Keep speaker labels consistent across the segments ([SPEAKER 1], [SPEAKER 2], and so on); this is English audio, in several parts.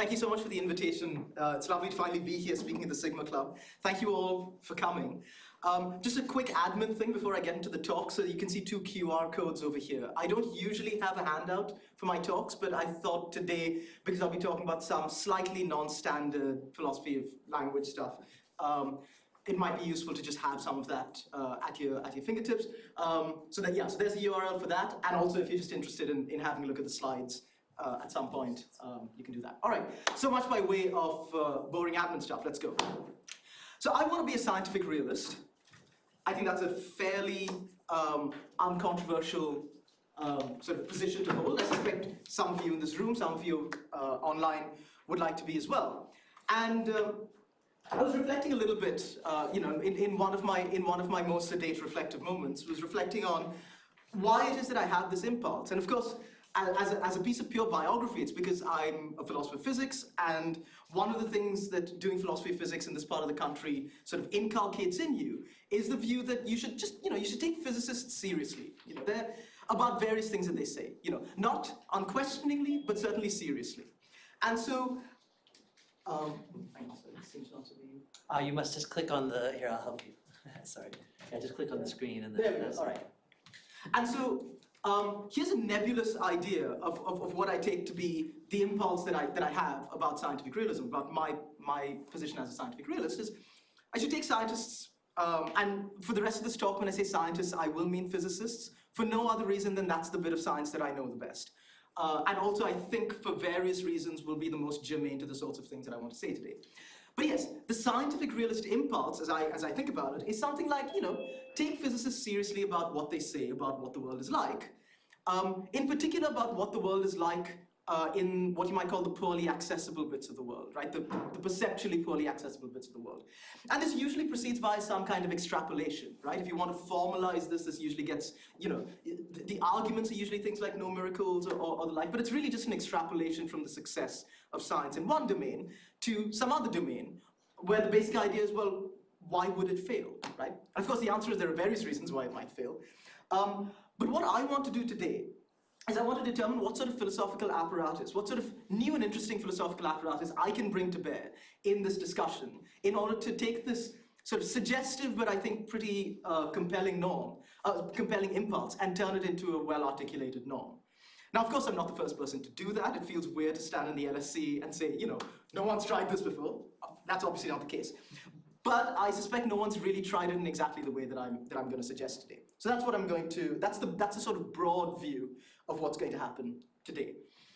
[SPEAKER 1] thank you so much for the invitation. It's lovely to finally be here speaking at the Sigma Club. Thank you all for coming. Just a quick admin thing before I get into the talk. So you can see 2 QR codes over here. I don't usually have a handout for my talks, but I thought today, because I'll be talking about some slightly non-standard philosophy of language stuff, it might be useful to just have some of that at your fingertips. So there's a URL for that. And also, if you're just interested in having a look at the slides at some point, you can do that. All right, so much by way of boring admin stuff. Let's go. So I want to be a scientific realist. I think that's a fairly uncontroversial sort of position to hold. I suspect some of you in this room, some of you online would like to be as well. And I was reflecting a little bit, in one of my most sedate reflective moments, was reflecting on why it is that I have this impulse. And of course, as a piece of pure biography, it's because I'm a philosopher of physics, and one of the things that doing philosophy of physics in this part of the country sort of inculcates in you is the view that you should just, you should take physicists seriously. They're about various things that they say, not unquestioningly, but certainly seriously. And so, seems not to be.
[SPEAKER 2] You must just click on the, here, I'll help you. Sorry. Yeah, just click on the screen and then.
[SPEAKER 1] There we go, all right. And so, here's a nebulous idea of what I take to be the impulse that I have about scientific realism, about my position as a scientific realist is, I should take scientists, and for the rest of this talk, when I say scientists, I will mean physicists, for no other reason than that's the bit of science that I know the best. And also, I think for various reasons will be the most germane to the sorts of things that I want to say today. But yes, the scientific realist impulse, as I think about it, is something like, take physicists seriously about what they say about what the world is like. In particular about what the world is like in what you might call the poorly accessible bits of the world, right? The perceptually poorly accessible bits of the world. And this usually proceeds via some kind of extrapolation, right? If you want to formalize this usually gets, the arguments are usually things like no miracles or the like, but it's really just an extrapolation from the success of science in one domain to some other domain, where the basic idea is, well, why would it fail, right? And of course, the answer is there are various reasons why it might fail. But what I want to do today is I want to determine what sort of philosophical apparatus, what sort of new and interesting philosophical apparatus I can bring to bear in this discussion in order to take this sort of suggestive but I think pretty compelling impulse and turn it into a well-articulated norm. Now, of course, I'm not the first person to do that. It feels weird to stand in the LSE and say, no one's tried this before. That's obviously not the case. But I suspect no one's really tried it in exactly the way that I'm going to suggest today. So that's what I'm going to, that's a sort of broad view of what's going to happen today.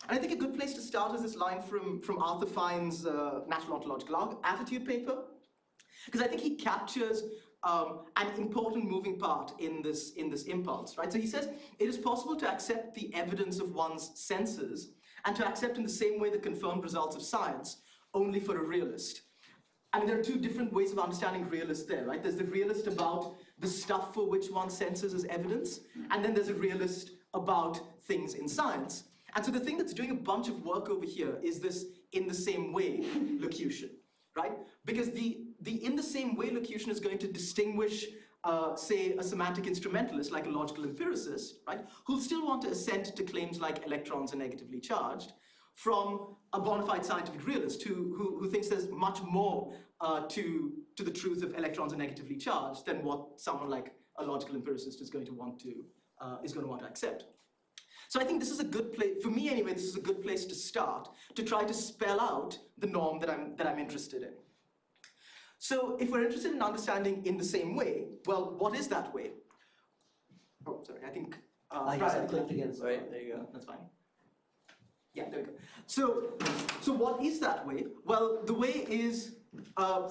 [SPEAKER 1] And I think a good place to start is this line from Arthur Fine's Natural Ontological Attitude paper, because I think he captures an important moving part in this impulse, right? So he says, it is possible to accept the evidence of one's senses and to accept in the same way the confirmed results of science only for a realist. I mean, there are 2 different ways of understanding realist there, right? There's the realist about the stuff for which one senses as evidence, and then there's a realist about things in science. And so the thing that's doing a bunch of work over here is this in the same way locution, right? Because the in the same way locution is going to distinguish, say, a semantic instrumentalist like a logical empiricist, right? Who'll still want to assent to claims like electrons are negatively charged, from a bona fide scientific realist who thinks there's much more to the truth of electrons are negatively charged than what someone like a logical empiricist is going to want to accept. So I think this is a good place, for me anyway, this is a good place to start to try to spell out the norm that I'm interested in. So if we're interested in understanding in the same way, well, what is that way? Oh, sorry, I think.
[SPEAKER 2] I clicked again, sorry, there you go.
[SPEAKER 1] That's fine. Yeah, there we go. So what is that way? Well, the way is,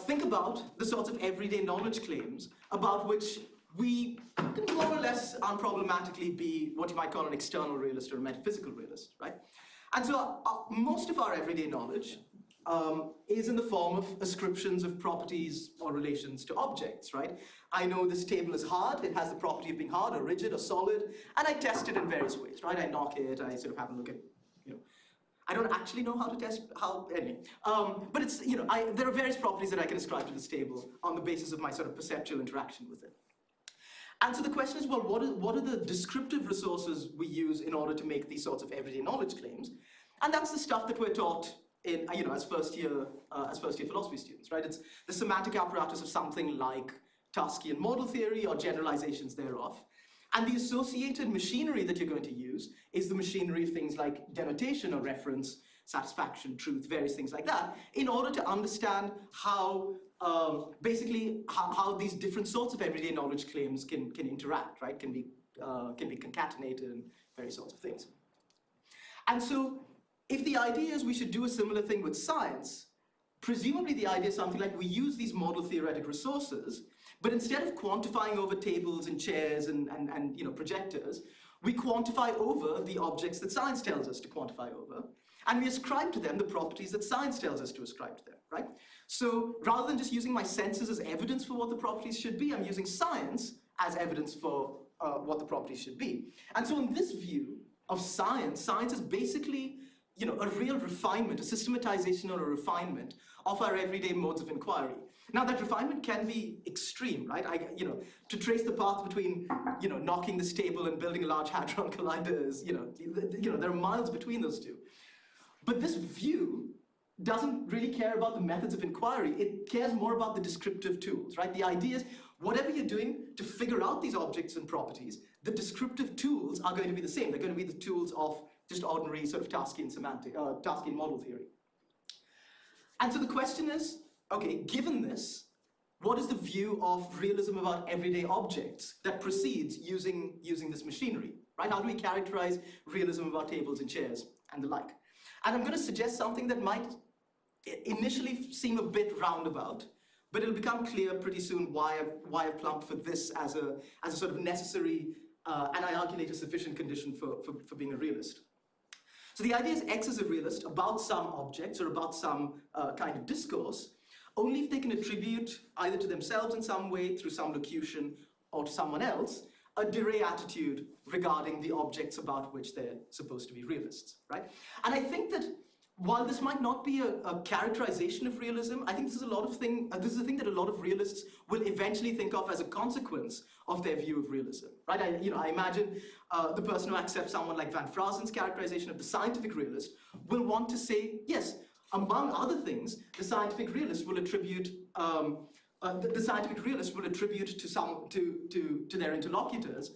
[SPEAKER 1] think about the sorts of everyday knowledge claims about which we can more or less unproblematically be what you might call an external realist or a metaphysical realist, right? And so most of our everyday knowledge is in the form of ascriptions of properties or relations to objects, right? I know this table is hard, it has the property of being hard or rigid or solid, and I test it in various ways, right? I knock it, I sort of have a look at, I don't actually know how to test, anyway. But it's, there are various properties that I can ascribe to this table on the basis of my sort of perceptual interaction with it. And so the question is, well, what are the descriptive resources we use in order to make these sorts of everyday knowledge claims? And that's the stuff that we're taught in as first year philosophy students, right? It's the semantic apparatus of something like Tarskian model theory or generalizations thereof. And the associated machinery that you're going to use is the machinery of things like denotation or reference, satisfaction, truth, various things like that, in order to understand how, basically, how these different sorts of everyday knowledge claims can interact, right? Can be concatenated and various sorts of things. And so, if the idea is we should do a similar thing with science, presumably the idea is something like we use these model theoretic resources, but instead of quantifying over tables and chairs and projectors, we quantify over the objects that science tells us to quantify over, and we ascribe to them the properties that science tells us to ascribe to them, right? So rather than just using my senses as evidence for what the properties should be, I'm using science as evidence for what the properties should be. And so in this view of science, science is basically a real refinement, a systematization or a refinement of our everyday modes of inquiry. Now that refinement can be extreme, right? To trace the path between, knocking this table and building a Large Hadron Collider is, there are miles between those two. But this view doesn't really care about the methods of inquiry. It cares more about the descriptive tools, right? The idea is whatever you're doing to figure out these objects and properties, the descriptive tools are going to be the same. They're going to be the tools of just ordinary sort of Tarskian semantic, Tarskian model theory. And so the question is, okay, given this, what is the view of realism about everyday objects that proceeds using this machinery, right? How do we characterize realism about tables and chairs and the like? And I'm going to suggest something that might initially seem a bit roundabout, but it'll become clear pretty soon why I've plumped for this as a sort of necessary and I argue later sufficient condition for being a realist. So the idea is X is a realist about some objects or about some kind of discourse, only if they can attribute either to themselves in some way through some locution or to someone else a de re attitude regarding the objects about which they're supposed to be realists, right? And I think that while this might not be a characterization of realism, I think this is a thing that a lot of realists will eventually think of as a consequence of their view of realism, right? I imagine the person who accepts someone like Van Fraasen's characterization of the scientific realist will want to say, yes, among other things, the scientific realist will attribute to their interlocutors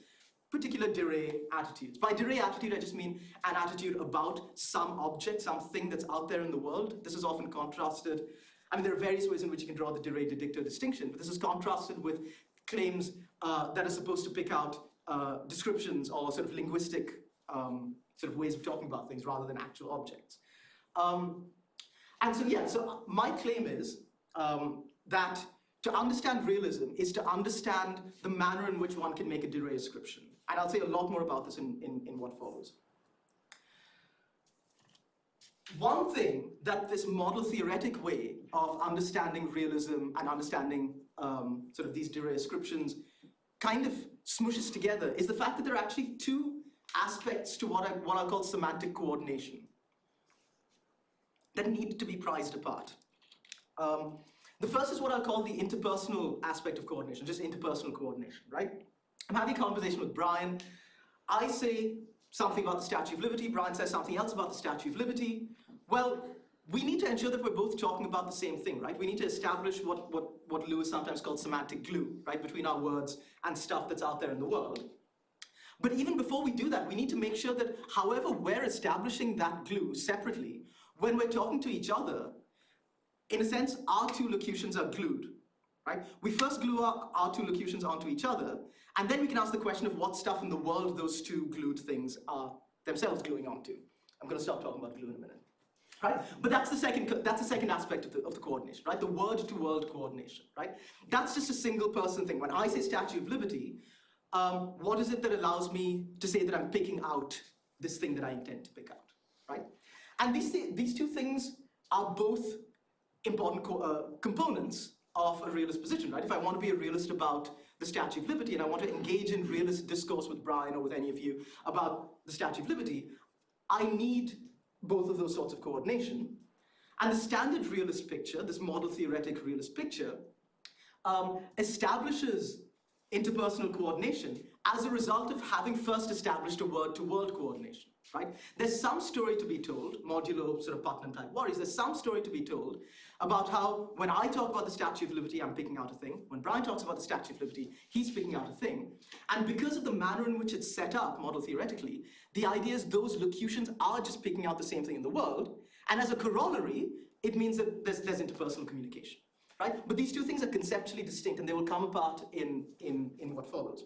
[SPEAKER 1] particular de re attitudes. By de re attitude, I just mean an attitude about some object, something that's out there in the world. This is often contrasted. I mean, there are various ways in which you can draw the de re de dicto distinction, but this is contrasted with claims that are supposed to pick out descriptions or sort of linguistic sort of ways of talking about things rather than actual objects. And so, yeah, so my claim is that to understand realism is to understand the manner in which one can make a de re ascription. And I'll say a lot more about this in what follows. One thing that this model theoretic way of understanding realism and understanding sort of these de re ascriptions kind of smooshes together is the fact that there are actually two aspects to what I'll call semantic coordination that need to be prized apart. The first is what I'll call the interpersonal aspect of coordination, just interpersonal coordination, right? I'm having a conversation with Brian. I say something about the Statue of Liberty. Brian says something else about the Statue of Liberty. Well, we need to ensure that we're both talking about the same thing, right? We need to establish what Lewis sometimes called semantic glue, right, between our words and stuff that's out there in the world. But even before we do that, we need to make sure that however we're establishing that glue separately, when we're talking to each other, in a sense, our two locutions are glued, right? We first glue our two locutions onto each other, and then we can ask the question of what stuff in the world those two glued things are themselves gluing onto. I'm going to stop talking about glue in a minute, right? But that's the second aspect of the coordination, right? The word-to-word coordination, right? That's just a single-person thing. When I say Statue of Liberty, what is it that allows me to say that I'm picking out this thing that I intend to pick out, right? And these two things are both important components of a realist position, right? If I want to be a realist about the Statue of Liberty and I want to engage in realist discourse with Brian or with any of you about the Statue of Liberty, I need both of those sorts of coordination. And the standard realist picture, this model theoretic realist picture, establishes interpersonal coordination as a result of having first established a word-to-word coordination, right? There's some story to be told, modulo sort of Putnam type worries, there's some story to be told about how when I talk about the Statue of Liberty, I'm picking out a thing. When Brian talks about the Statue of Liberty, he's picking out a thing. And because of the manner in which it's set up, model theoretically, the idea is those locutions are just picking out the same thing in the world. And as a corollary, it means that there's interpersonal communication, right? But these two things are conceptually distinct, and they will come apart in what follows.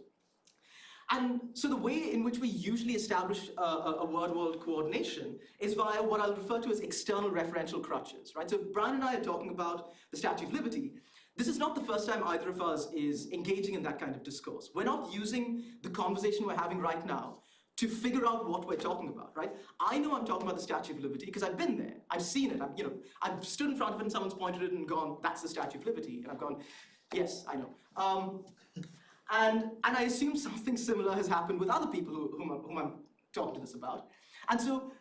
[SPEAKER 1] And so the way in which we usually establish a word-world coordination is via what I'll refer to as external referential crutches, right? So if Brian and I are talking about the Statue of Liberty, this is not the first time either of us is engaging in that kind of discourse. We're not using the conversation we're having right now to figure out what we're talking about, right? I know I'm talking about the Statue of Liberty because I've been there. I've seen it. I've stood in front of it and someone's pointed it and gone, that's the Statue of Liberty. And I've gone, yes, I know. And I assume something similar has happened with other people whom I'm talking to this about. And so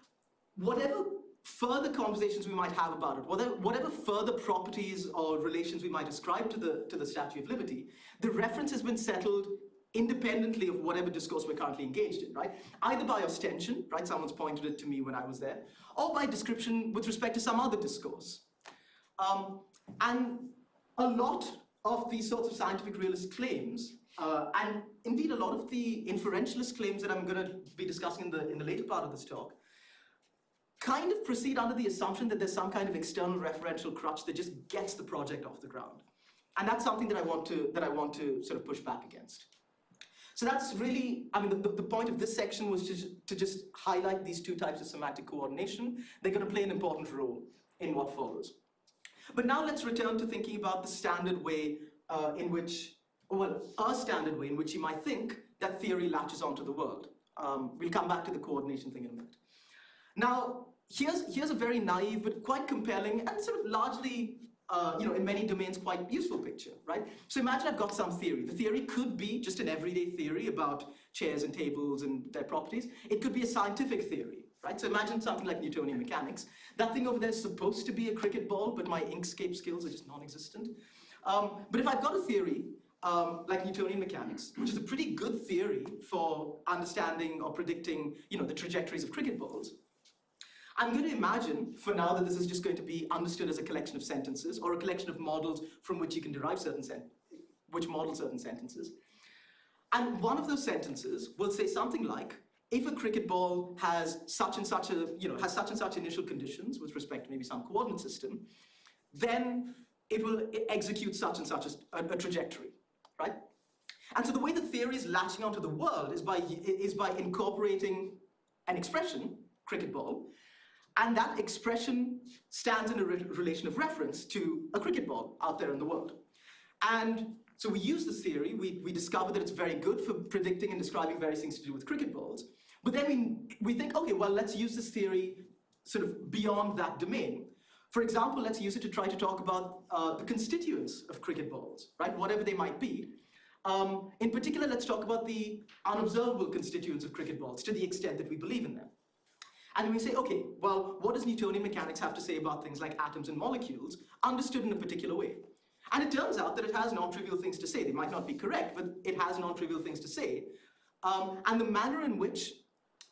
[SPEAKER 1] whatever further conversations we might have about it, whatever further properties or relations we might ascribe to the Statue of Liberty, the reference has been settled independently of whatever discourse we're currently engaged in, right? Either by ostension, right? Someone's pointed it to me when I was there, or by description with respect to some other discourse. And a lot of these sorts of scientific realist claims, and indeed a lot of the inferentialist claims that I'm going to be discussing in the later part of this talk, kind of proceed under the assumption that there's some kind of external referential crutch that just gets the project off the ground. And that's something that I want to sort of push back against. So that's really, I mean, the point of this section was to just highlight these two types of semantic coordination. They're going to play an important role in what follows. But now let's return to thinking about the standard way in which, well, a standard way in which you might think that theory latches onto the world. We'll come back to the coordination thing in a minute. Now, here's a very naive but quite compelling and sort of largely, in many domains quite useful picture, right? So imagine I've got some theory. The theory could be just an everyday theory about chairs and tables and their properties. It could be a scientific theory, right? So imagine something like Newtonian mechanics. That thing over there is supposed to be a cricket ball, but my Inkscape skills are just non-existent. But if I've got a theory like Newtonian mechanics, which is a pretty good theory for understanding or predicting, the trajectories of cricket balls, I'm going to imagine, for now, that this is just going to be understood as a collection of sentences or a collection of models from which you can derive which model certain sentences. And one of those sentences will say something like, if a cricket ball has such and such initial conditions with respect to maybe some coordinate system, then it will execute such and such a trajectory, right? And so the way the theory is latching onto the world is by incorporating an expression, cricket ball, and that expression stands in a relation of reference to a cricket ball out there in the world. And so we use this theory, we discover that it's very good for predicting and describing various things to do with cricket balls, but then we think, okay, well, let's use this theory sort of beyond that domain. For example, let's use it to try to talk about the constituents of cricket balls, right, whatever they might be. In particular, let's talk about the unobservable constituents of cricket balls to the extent that we believe in them. And we say, okay, well, what does Newtonian mechanics have to say about things like atoms and molecules understood in a particular way? And it turns out that it has non-trivial things to say. They might not be correct, but it has non-trivial things to say. And the manner in which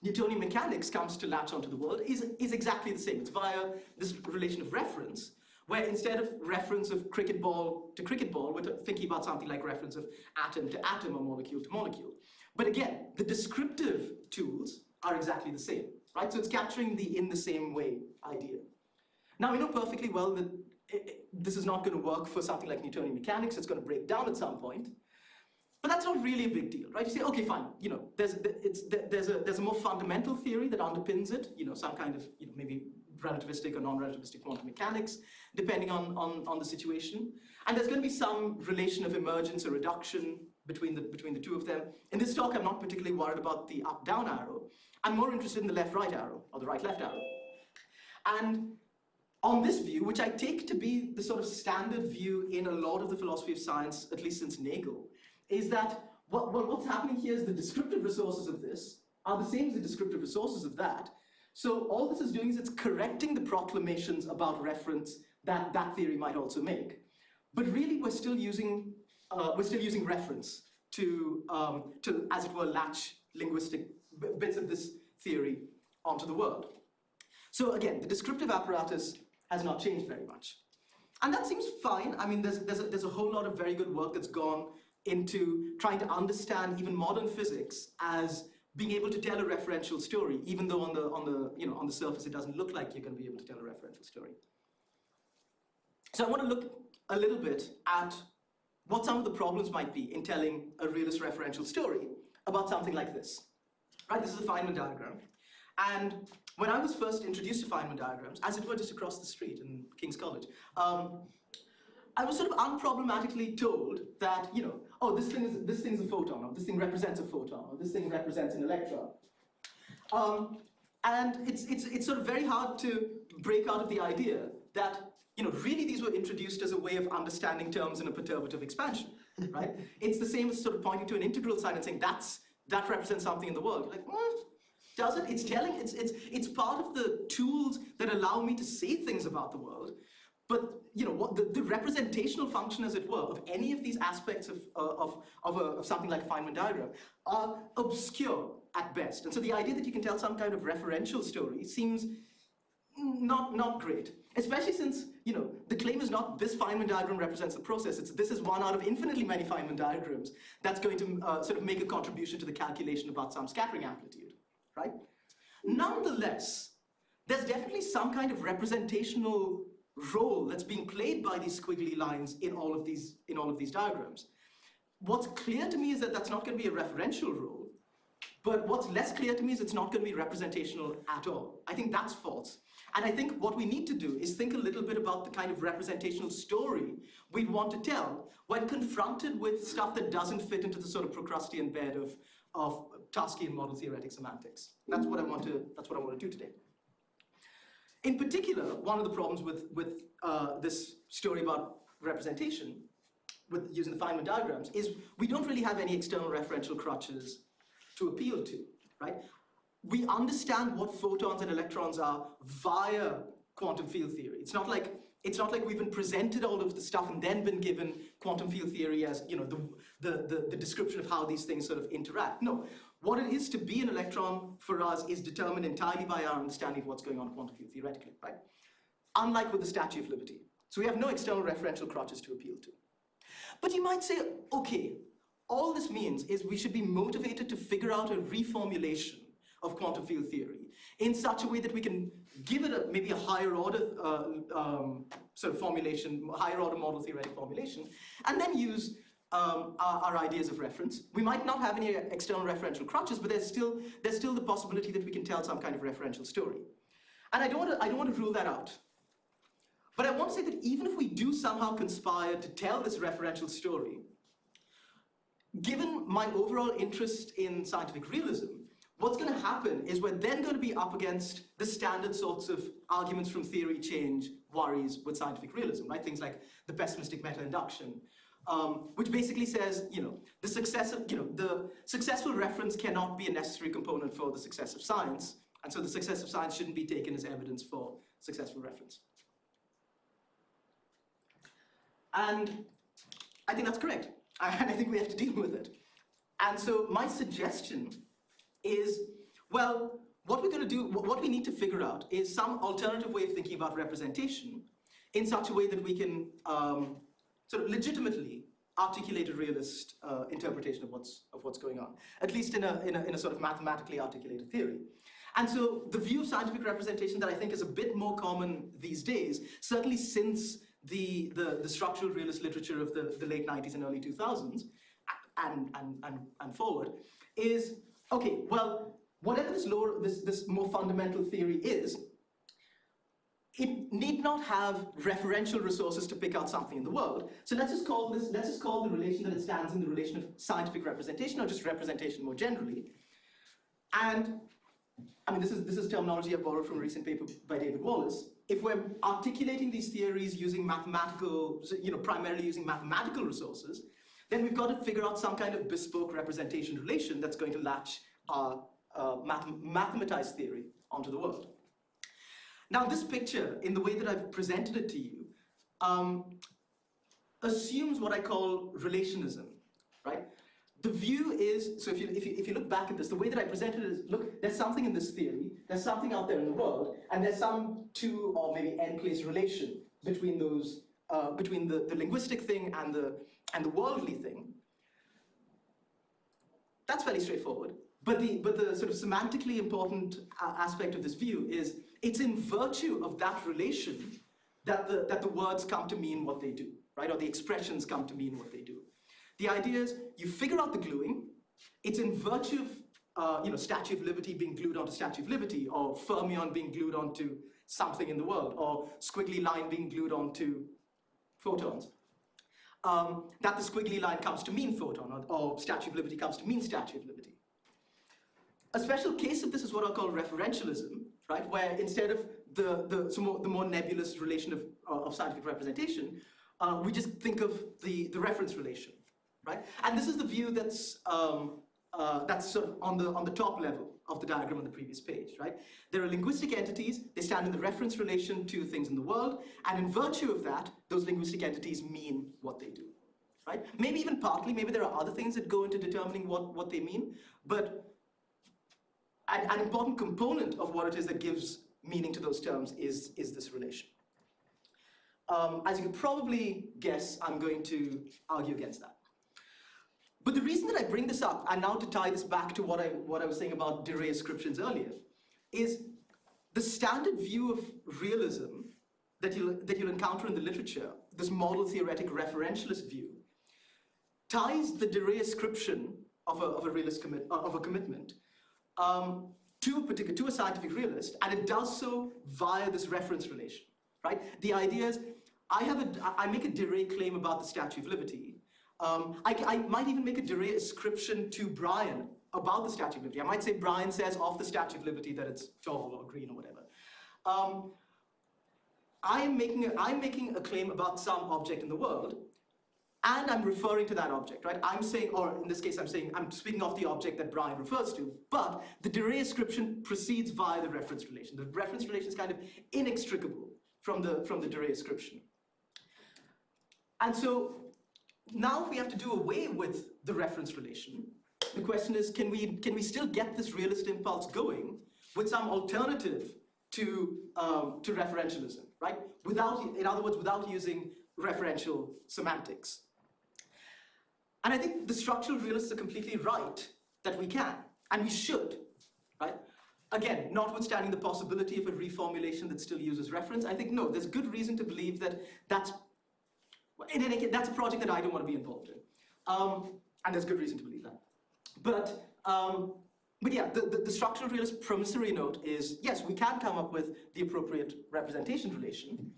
[SPEAKER 1] Newtonian mechanics comes to latch onto the world is exactly the same. It's via this relation of reference, where instead of reference of cricket ball to cricket ball, we're thinking about something like reference of atom to atom or molecule to molecule. But again, the descriptive tools are exactly the same, right? So it's capturing the in the same way idea. Now, we know perfectly well that this is not going to work for something like Newtonian mechanics. It's going to break down at some point. But that's not really a big deal, right? You say, okay, fine, there's a more fundamental theory that underpins it, some kind of, maybe relativistic or non-relativistic quantum mechanics, depending on the situation. And there's going to be some relation of emergence or reduction between the two of them. In this talk, I'm not particularly worried about the up-down arrow. I'm more interested in the left-right arrow, or the right-left arrow. And on this view, which I take to be the sort of standard view in a lot of the philosophy of science, at least since Nagel, is that what's happening here is the descriptive resources of this are the same as the descriptive resources of that. So all this is doing is it's correcting the proclamations about reference that that theory might also make. But really, we're still using reference to, as it were, latch linguistic bits of this theory onto the world. So again, the descriptive apparatus has not changed very much. And that seems fine. I mean, there's a whole lot of very good work that's gone into trying to understand even modern physics as being able to tell a referential story, even though on the surface it doesn't look like you're going to be able to tell a referential story. So I want to look a little bit at what some of the problems might be in telling a realist referential story about something like this. Right, this is a Feynman diagram. And when I was first introduced to Feynman diagrams, as it were just across the street in King's College, I was sort of unproblematically told that, oh, this thing's a photon, or this thing represents a photon, or this thing represents an electron. And it's sort of very hard to break out of the idea that, really these were introduced as a way of understanding terms in a perturbative expansion, right? It's the same as sort of pointing to an integral sign and saying that represents something in the world. Like, does it? It's part of the tools that allow me to say things about the world. But the representational function, as it were, of any of these aspects of something like a Feynman diagram are obscure at best. And so the idea that you can tell some kind of referential story seems not great. Especially since the claim is not this Feynman diagram represents the process. This is one out of infinitely many Feynman diagrams that's going to sort of make a contribution to the calculation about some scattering amplitude, right? Nonetheless, there's definitely some kind of representational role that's being played by these squiggly lines in all of these diagrams. What's clear to me is that that's not going to be a referential role, but what's less clear to me is it's not going to be representational at all. I think that's false. And I think what we need to do is think a little bit about the kind of representational story we want to tell when confronted with stuff that doesn't fit into the sort of Procrustean bed of Tarskian model theoretic semantics. That's what I want to do today. In particular, one of the problems with this story about representation, with using the Feynman diagrams, is we don't really have any external referential crutches to appeal to, right? We understand what photons and electrons are via quantum field theory. It's not like we've been presented all of the stuff and then been given quantum field theory as the description of how these things sort of interact. No, what it is to be an electron for us is determined entirely by our understanding of what's going on quantum field theoretically, right? Unlike with the Statue of Liberty. So we have no external referential crutches to appeal to. But you might say, okay, all this means is we should be motivated to figure out a reformulation of quantum field theory in such a way that we can give it maybe a higher order sort of formulation, higher order model theoretic formulation, and then use our ideas of reference. We might not have any external referential crutches, but there's still the possibility that we can tell some kind of referential story. And I don't want to rule that out. But I want to say that even if we do somehow conspire to tell this referential story, given my overall interest in scientific realism, what's going to happen is we're then going to be up against the standard sorts of arguments from theory change worries with scientific realism, right? Things like the pessimistic meta-induction, which basically says, the successful reference cannot be a necessary component for the success of science, and so the success of science shouldn't be taken as evidence for successful reference. And I think that's correct, and I think we have to deal with it. And so my suggestion is, well, what we're going to do, what we need to figure out is some alternative way of thinking about representation in such a way that we can sort of legitimately articulate a realist interpretation of what's going on, at least in a sort of mathematically articulated theory. And so the view of scientific representation that I think is a bit more common these days, certainly since the structural realist literature of the late 90s and early 2000s and forward, is, okay, well, whatever this more fundamental theory is, it need not have referential resources to pick out something in the world. So let's just call the relation that it stands in the relation of scientific representation, or just representation more generally. And I mean, this is terminology I borrowed from a recent paper by David Wallace. If we're articulating these theories using primarily using mathematical resources, then we've got to figure out some kind of bespoke representation relation that's going to latch our mathematized theory onto the world. Now, this picture, in the way that I've presented it to you, assumes what I call relationism, right? The view is, so if you you look back at this, the way that I presented it is, look, there's something in this theory, there's something out there in the world, and there's some two or maybe n-place relation between those, between the linguistic thing and the worldly thing. That's fairly straightforward. But the sort of semantically important aspect of this view is it's in virtue of that relation that the words come to mean what they do, right? Or the expressions come to mean what they do. The idea is you figure out the gluing. It's in virtue of Statue of Liberty being glued onto Statue of Liberty, or fermion being glued onto something in the world, or squiggly line being glued onto photons. That the squiggly line comes to mean photon, or Statue of Liberty comes to mean Statue of Liberty. A special case of this is what I'll call referentialism, right? Where instead of the more nebulous relation of scientific representation, we just think of the reference relation, right? And this is the view that's sort of on the top level of the diagram on the previous page, right? There are linguistic entities, they stand in the reference relation to things in the world, and in virtue of that, those linguistic entities mean what they do, right? Maybe even partly, maybe there are other things that go into determining what they mean, but an important component of what it is that gives meaning to those terms is this relation. As you can probably guess, I'm going to argue against that. But the reason that I bring this up, and now to tie this back to what I was saying about Dirac ascriptions earlier, is the standard view of realism that you'll encounter in the literature, this model theoretic referentialist view, ties the Dirac ascription of a realist commitment to a scientific realist, and it does so via this reference relation, right? The idea is, I make a Dirac claim about the Statue of Liberty. I might even make a Dirac ascription to Brian about the Statue of Liberty. I might say Brian says of the Statue of Liberty that it's tall or green or whatever. I'm making a claim about some object in the world, and I'm referring to that object, right? I'm saying, or in this case, I'm speaking of the object that Brian refers to, but the Dirac ascription proceeds via the reference relation. The reference relation is kind of inextricable from the Dirac ascription. And so now if we have to do away with the reference relation, the question is, can we still get this realist impulse going with some alternative to referentialism, right? In other words, without using referential semantics. And I think the structural realists are completely right that we can, and we should, right? Again, notwithstanding the possibility of a reformulation that still uses reference, I think, no, there's good reason to believe that that's a project that I don't want to be involved in. And there's good reason to believe that. But yeah, the structural realist promissory note is, yes, we can come up with the appropriate representation relation.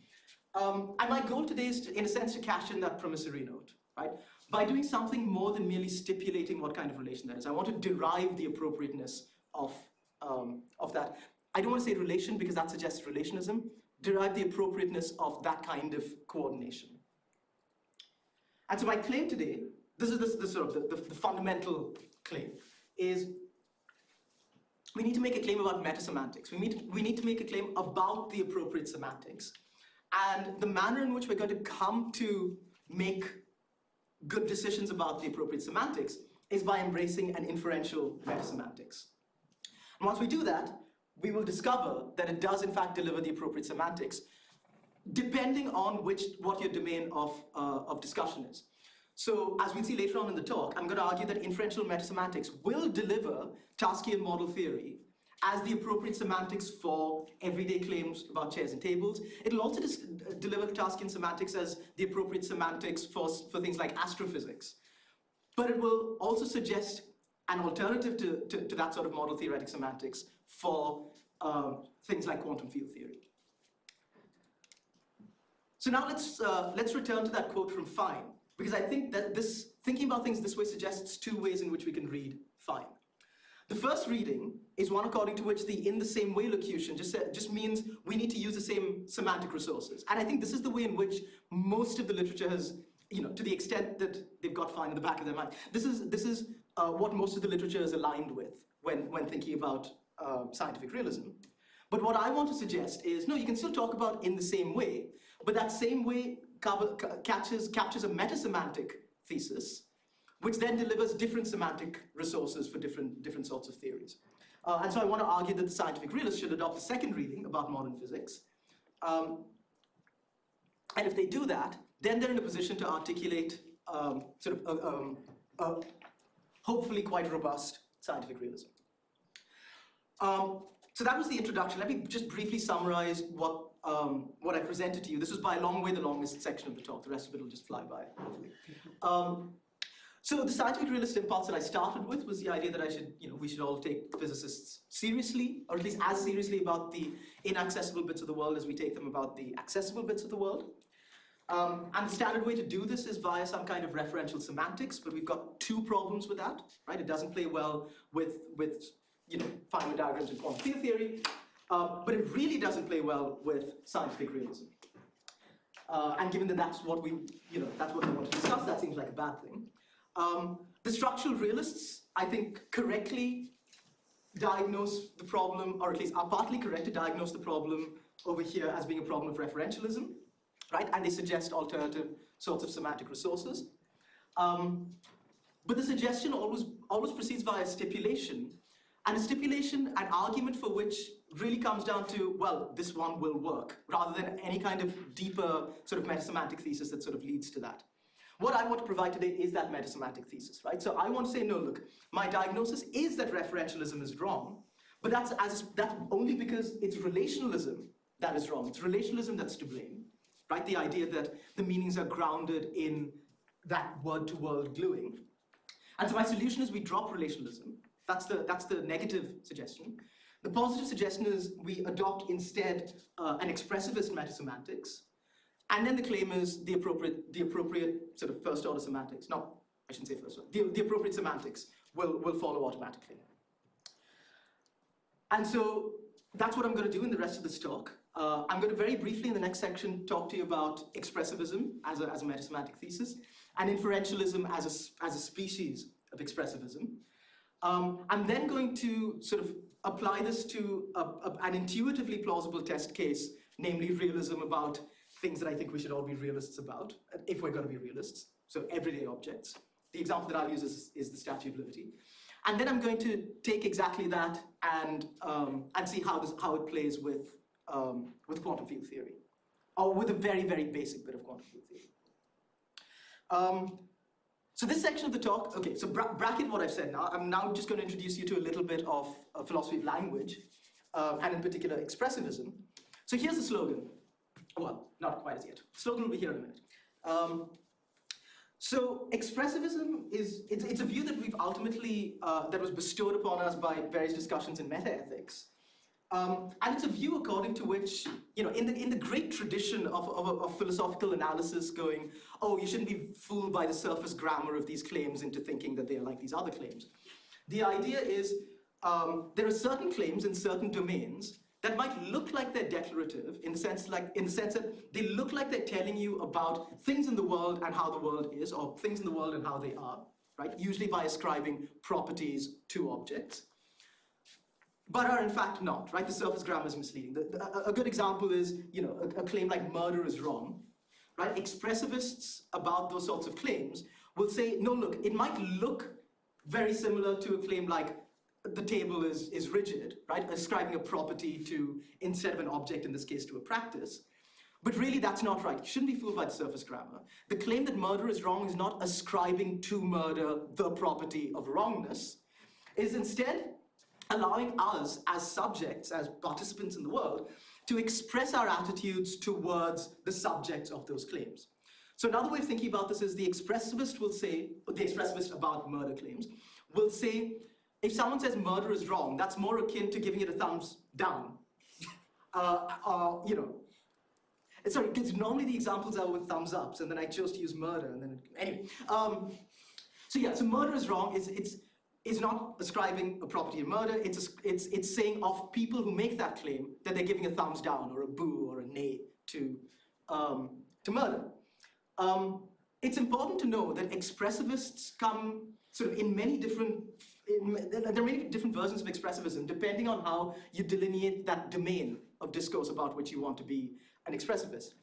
[SPEAKER 1] And my goal today is, in a sense, to cash in that promissory note, right? By doing something more than merely stipulating what kind of relation that is. I want to derive the appropriateness of that. I don't want to say relation because that suggests relationism. Derive the appropriateness of that kind of coordination. And so my claim today, this is the sort of the fundamental claim, is we need to make a claim about metasemantics. We need to make a claim about the appropriate semantics. And the manner in which we're going to come to make good decisions about the appropriate semantics is by embracing an inferential metasemantics. And once we do that, we will discover that it does in fact deliver the appropriate semantics, depending on what your domain of discussion is. So as we'll see later on in the talk, I'm going to argue that inferential metasemantics will deliver Tarskian model theory as the appropriate semantics for everyday claims about chairs and tables. It'll also deliver Tarskian semantics as the appropriate semantics for things like astrophysics. But it will also suggest an alternative to that sort of model theoretic semantics for things like quantum field theory. So now let's return to that quote from Fine, because I think that thinking about things this way suggests two ways in which we can read Fine. The first reading is one according to which the in the same way locution just means we need to use the same semantic resources. And I think this is the way in which most of the literature has, to the extent that they've got Fine in the back of their mind, this is what most of the literature is aligned with when thinking about scientific realism. But what I want to suggest is, no, you can still talk about in the same way, but that same way captures a metasemantic thesis, which then delivers different semantic resources for different sorts of theories. And so I want to argue that the scientific realists should adopt the second reading about modern physics. And if they do that, then they're in a position to articulate hopefully quite robust scientific realism. So that was the introduction. Let me just briefly summarize what I presented to you. This was by a long way the longest section of the talk. The rest of it will just fly by, hopefully. So the scientific realist impulse that I started with was the idea that we should all take physicists seriously, or at least as seriously about the inaccessible bits of the world as we take them about the accessible bits of the world. And the standard way to do this is via some kind of referential semantics, but we've got two problems with that, right? It doesn't play well with Feynman diagrams in quantum field theory, but it really doesn't play well with scientific realism. And given that that's what we want to discuss, that seems like a bad thing. The structural realists, I think, correctly diagnose the problem, or at least are partly correct to diagnose the problem over here as being a problem of referentialism, right? And they suggest alternative sorts of semantic resources. But the suggestion always proceeds via stipulation, and a stipulation, an argument for which really comes down to, well, this one will work, rather than any kind of deeper sort of metasemantic thesis that sort of leads to that. What I want to provide today is that metasemantic thesis, right? So I want to say, no, look, my diagnosis is that referentialism is wrong, but that's only because it's relationalism that is wrong. It's relationalism that's to blame, right? The idea that the meanings are grounded in that word-to-word gluing. And so my solution is we drop relationalism. That's the negative suggestion. The positive suggestion is we adopt instead an expressivist metasemantics. And then the claim is the appropriate sort of first order semantics. No, I shouldn't say first order. The appropriate semantics will follow automatically. And so that's what I'm going to do in the rest of this talk. I'm going to very briefly in the next section talk to you about expressivism as a metasemantic thesis and inferentialism as a species of expressivism. I'm then going to sort of apply this to an intuitively plausible test case, namely realism about things that I think we should all be realists about, if we're going to be realists, so everyday objects. The example that I'll use is the Statue of Liberty. And then I'm going to take exactly that and see how it plays with quantum field theory, or with a very, very basic bit of quantum field theory. So this section of the talk, okay, so bracket what I've said now. I'm now just going to introduce you to a little bit of philosophy of language, and in particular expressivism. So here's the slogan. Well, not quite as yet. The slogan will be here in a minute. So expressivism it's a view that we've ultimately, that was bestowed upon us by various discussions in metaethics. And it's a view according to which, in the great tradition of philosophical analysis going, oh, you shouldn't be fooled by the surface grammar of these claims into thinking that they are like these other claims. The idea is there are certain claims in certain domains that might look like they're declarative in the sense that they look like they're telling you about things in the world and how the world is, or things in the world and how they are, right? Usually by ascribing properties to objects, but are in fact not, right? The surface grammar is misleading. A good example is, a claim like murder is wrong, right? Expressivists about those sorts of claims will say, no, look, it might look very similar to a claim like the table is rigid, right? Ascribing a property to, instead of an object, in this case, to a practice. But really, that's not right. You shouldn't be fooled by the surface grammar. The claim that murder is wrong is not ascribing to murder the property of wrongness. It is instead allowing us, as subjects, as participants in the world, to express our attitudes towards the subjects of those claims. So another way of thinking about this is the expressivist will say, or the expressivist about murder claims, will say, if someone says murder is wrong, that's more akin to giving it a thumbs down. Sorry, because normally the examples are with thumbs ups, and then I chose to use murder, and then anyway. So murder is wrong. It's not ascribing a property of murder. It's saying of people who make that claim that they're giving a thumbs down or a boo or a nay to murder. It's important to know that expressivists come sort of in many different. There are many different versions of expressivism, depending on how you delineate that domain of discourse about which you want to be an expressivist.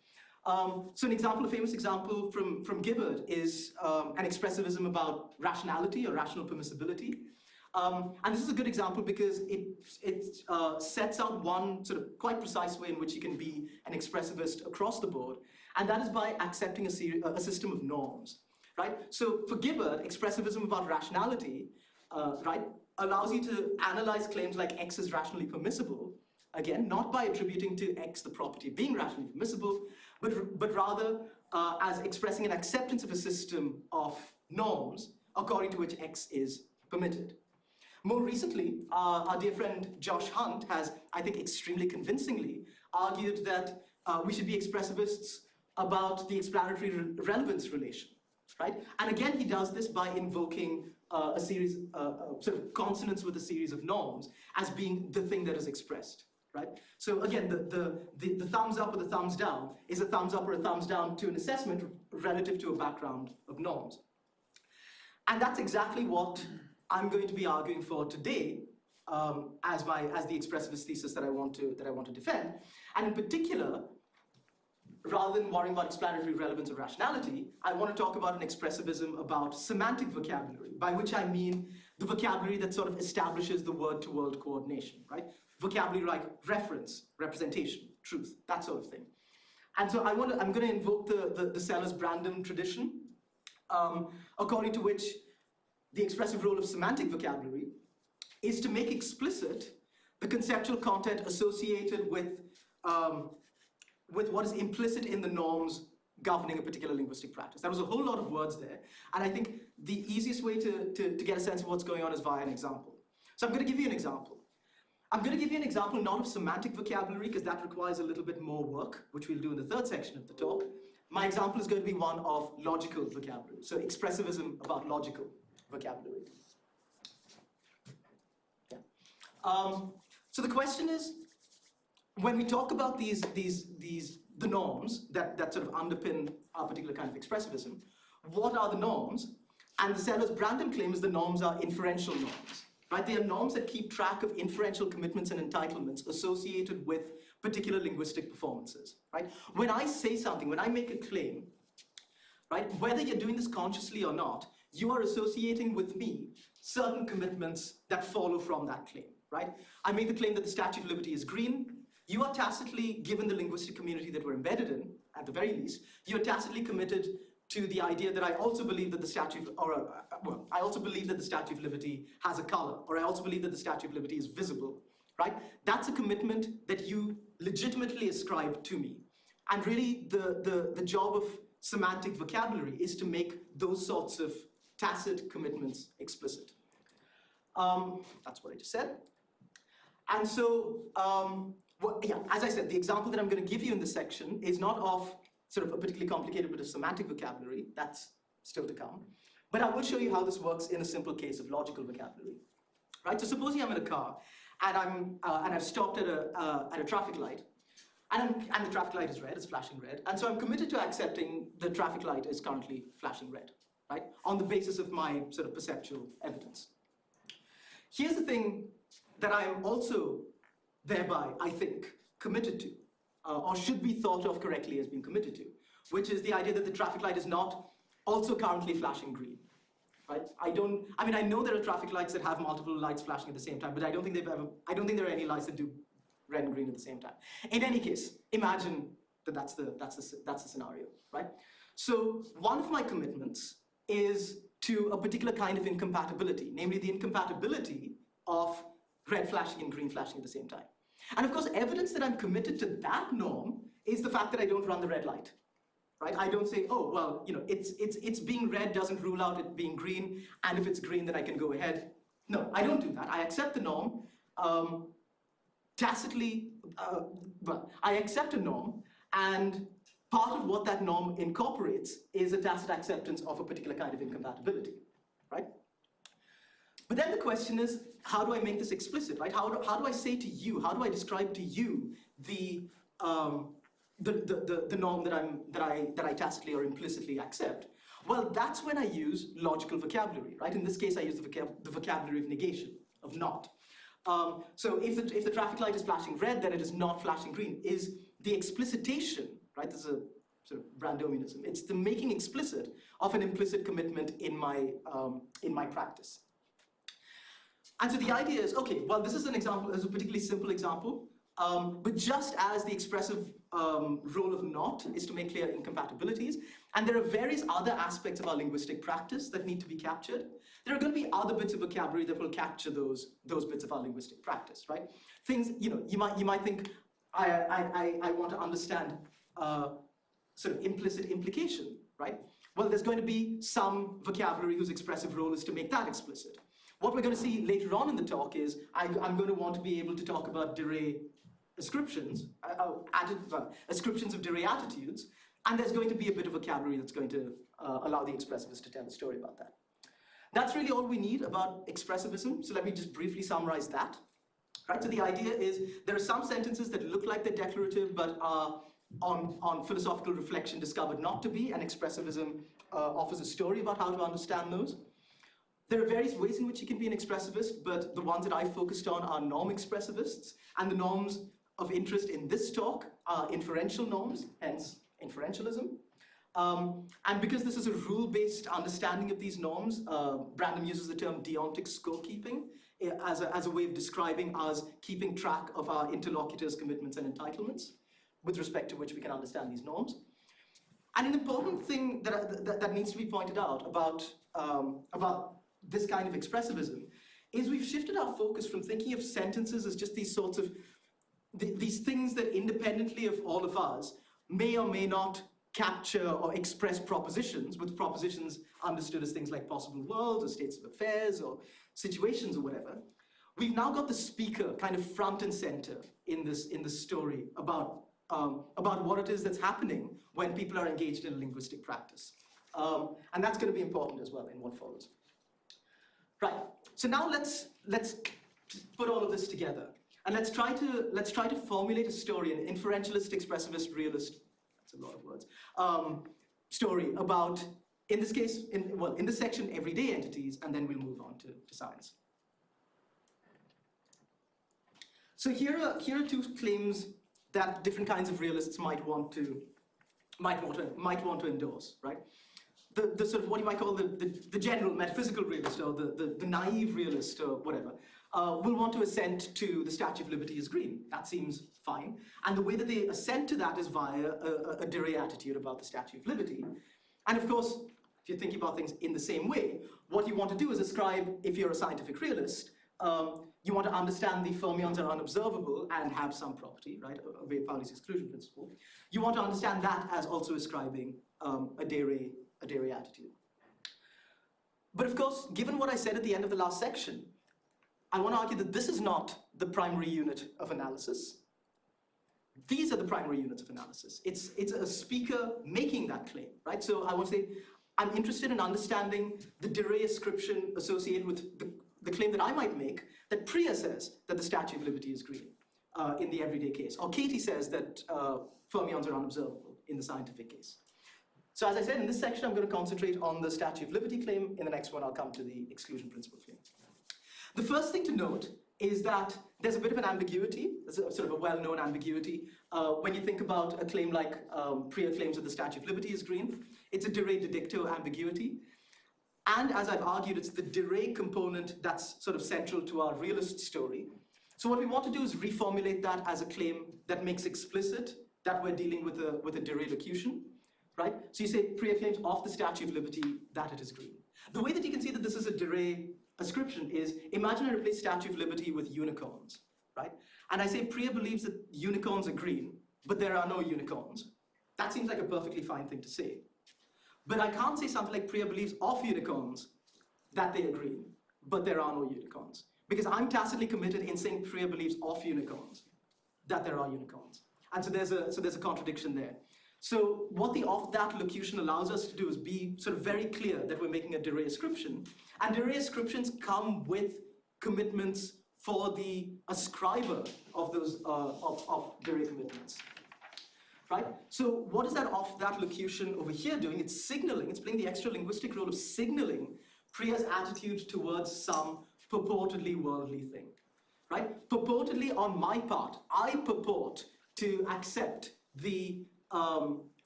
[SPEAKER 1] So a famous example from Gibbard is an expressivism about rationality or rational permissibility. And this is a good example because it sets out one sort of quite precise way in which you can be an expressivist across the board, and that is by accepting a system of norms, right? So for Gibbard, expressivism about rationality, right, allows you to analyze claims like X is rationally permissible, again, not by attributing to X the property of being rationally permissible, but rather as expressing an acceptance of a system of norms according to which X is permitted. More recently, our dear friend Josh Hunt has, I think extremely convincingly, argued that we should be expressivists about the explanatory relevance relation, right? And again, he does this by invoking a series, sort of consonance with a series of norms as being the thing that is expressed, right? So again, the thumbs up or the thumbs down is a thumbs up or a thumbs down to an assessment relative to a background of norms. And that's exactly what I'm going to be arguing for today as the expressivist thesis that I want to defend. And in particular, rather than worrying about explanatory relevance or rationality, I want to talk about an expressivism about semantic vocabulary, by which I mean the vocabulary that sort of establishes the word-to-word coordination, right? Vocabulary like reference, representation, truth, that sort of thing. And so I'm going to invoke the Sellers-Brandom tradition, according to which the expressive role of semantic vocabulary is to make explicit the conceptual content associated with what is implicit in the norms governing a particular linguistic practice. There was a whole lot of words there, and I think the easiest way to get a sense of what's going on is via an example. So I'm going to give you an example. I'm going to give you an example not of semantic vocabulary, because that requires a little bit more work, which we'll do in the third section of the talk. My example is going to be one of logical vocabulary, so expressivism about logical vocabulary. Yeah. So the question is, when we talk about the norms that sort of underpin our particular kind of expressivism, what are the norms? And the Sellers-Brandom claim is the norms are inferential norms, right? They are norms that keep track of inferential commitments and entitlements associated with particular linguistic performances, right? When I say something, when I make a claim, right, whether you're doing this consciously or not, you are associating with me certain commitments that follow from that claim, right? I make the claim that the Statue of Liberty is green. You are tacitly, given the linguistic community that we're embedded in, at the very least, you're tacitly committed to the idea that I also believe that the Statue of, I also believe that the Statue of Liberty has a color, or I also believe that the Statue of Liberty is visible, right? That's a commitment that you legitimately ascribe to me. And really, the job of semantic vocabulary is to make those sorts of tacit commitments explicit. That's what I just said. And so, as I said, the example that I'm going to give you in this section is not of sort of a particularly complicated bit of semantic vocabulary. That's still to come. But I will show you how this works in a simple case of logical vocabulary. Right? So supposing I'm in a car and I've stopped at a traffic light, and the traffic light is red, it's flashing red, and so I'm committed to accepting the traffic light is currently flashing red, right? On the basis of my sort of perceptual evidence. Here's the thing that I am also thereby, I think, committed to, or should be thought of correctly as being committed to, which is the idea that the traffic light is not also currently flashing green, right? I mean, I know there are traffic lights that have multiple lights flashing at the same time, but I don't think there are any lights that do red and green at the same time. In any case, imagine that that's the scenario, right? So one of my commitments is to a particular kind of incompatibility, namely the incompatibility of red flashing and green flashing at the same time. And of course, evidence that I'm committed to that norm is the fact that I don't run the red light, right? I don't say, oh, well, you know, it's being red doesn't rule out it being green, and if it's green, then I can go ahead. No, I don't do that. I accept the norm tacitly, I accept a norm, and part of what that norm incorporates is a tacit acceptance of a particular kind of incompatibility, right? But then the question is, how do I make this explicit, right? How do I say to you, how do I describe to you the norm that I tacitly or implicitly accept? Well, that's when I use logical vocabulary, right? In this case, I use the vocabulary of negation, of not. So if the traffic light is flashing red, then it is not flashing green. Is the explicitation, right? This is sort of Brandomianism. It's the making explicit of an implicit commitment in my practice. And so the idea is, okay, well, this is an example, this is a particularly simple example, but just as the expressive role of not is to make clear incompatibilities, and there are various other aspects of our linguistic practice that need to be captured, there are going to be other bits of vocabulary that will capture those bits of our linguistic practice, right? Things, you might think, I want to understand sort of implicit implication, right? Well, there's going to be some vocabulary whose expressive role is to make that explicit. What we're going to see later on in the talk is I'm going to want to be able to talk about Dirac ascriptions, ascriptions of Dirac attitudes, and there's going to be a bit of vocabulary that's going to allow the expressivist to tell a story about that. That's really all we need about expressivism, so let me just briefly summarize that. Right, so the idea is there are some sentences that look like they're declarative but are on philosophical reflection discovered not to be, and expressivism offers a story about how to understand those. There are various ways in which you can be an expressivist, but the ones that I focused on are norm expressivists, and the norms of interest in this talk are inferential norms, hence inferentialism. And because this is a rule-based understanding of these norms, Brandom uses the term deontic scorekeeping as a way of describing us keeping track of our interlocutors' commitments and entitlements with respect to which we can understand these norms. And an important thing that needs to be pointed out about this kind of expressivism is we've shifted our focus from thinking of sentences as just these sorts of, these things that independently of all of us may or may not capture or express propositions, with propositions understood as things like possible worlds or states of affairs or situations or whatever. We've now got the speaker kind of front and center in this story about what it is that's happening when people are engaged in a linguistic practice. And that's going to be important as well in what follows. Right, so now let's put all of this together, and let's try to formulate a story, an inferentialist, expressivist, realist, that's a lot of words, story about, in this case, in this section, everyday entities, and then we'll move on to science. So here are two claims that different kinds of realists might want to endorse, right? The sort of what you might call the general metaphysical realist or the naive realist or whatever will want to assent to the Statue of Liberty as green. That seems fine. And the way that they assent to that is via a Dirac attitude about the Statue of Liberty. And of course, if you're thinking about things in the same way, what you want to do is ascribe, if you're a scientific realist, you want to understand the fermions are unobservable and have some property, right? Obey Pauli's exclusion principle. You want to understand that as also ascribing a Dirac attitude. But of course, given what I said at the end of the last section, I want to argue that this is not the primary unit of analysis. These are the primary units of analysis. It's a speaker making that claim, right? So I want to say, I'm interested in understanding the Dirac ascription associated with the claim that I might make that Priya says that the Statue of Liberty is green in the everyday case, or Katie says that fermions are unobservable in the scientific case. So as I said, in this section, I'm going to concentrate on the Statue of Liberty claim. In the next one, I'll come to the exclusion principle claim. The first thing to note is that there's a bit of an ambiguity, sort of a well-known ambiguity, when you think about a claim like Priya claims that the Statue of Liberty is green. It's a Dirac de dicto ambiguity. And as I've argued, it's the Dirac component that's sort of central to our realist story. So what we want to do is reformulate that as a claim that makes explicit that we're dealing with a Dirac locution. Right? So you say Priya claims of the Statue of Liberty that it is green. The way that you can see that this is a Dirac ascription is, imagine I replace Statue of Liberty with unicorns, right? And I say Priya believes that unicorns are green, but there are no unicorns. That seems like a perfectly fine thing to say. But I can't say something like Priya believes of unicorns that they are green, but there are no unicorns. Because I'm tacitly committed in saying Priya believes of unicorns that there are unicorns. And so there's a contradiction there. So what the of that locution allows us to do is be sort of very clear that we're making a Dirac ascription. And Dirac ascriptions come with commitments for the ascriber of those of Dirac commitments. Right? So what is that of that locution over here doing? It's signaling, it's playing the extra linguistic role of signaling Priya's attitude towards some purportedly worldly thing. Right? Purportedly on my part, I purport to accept the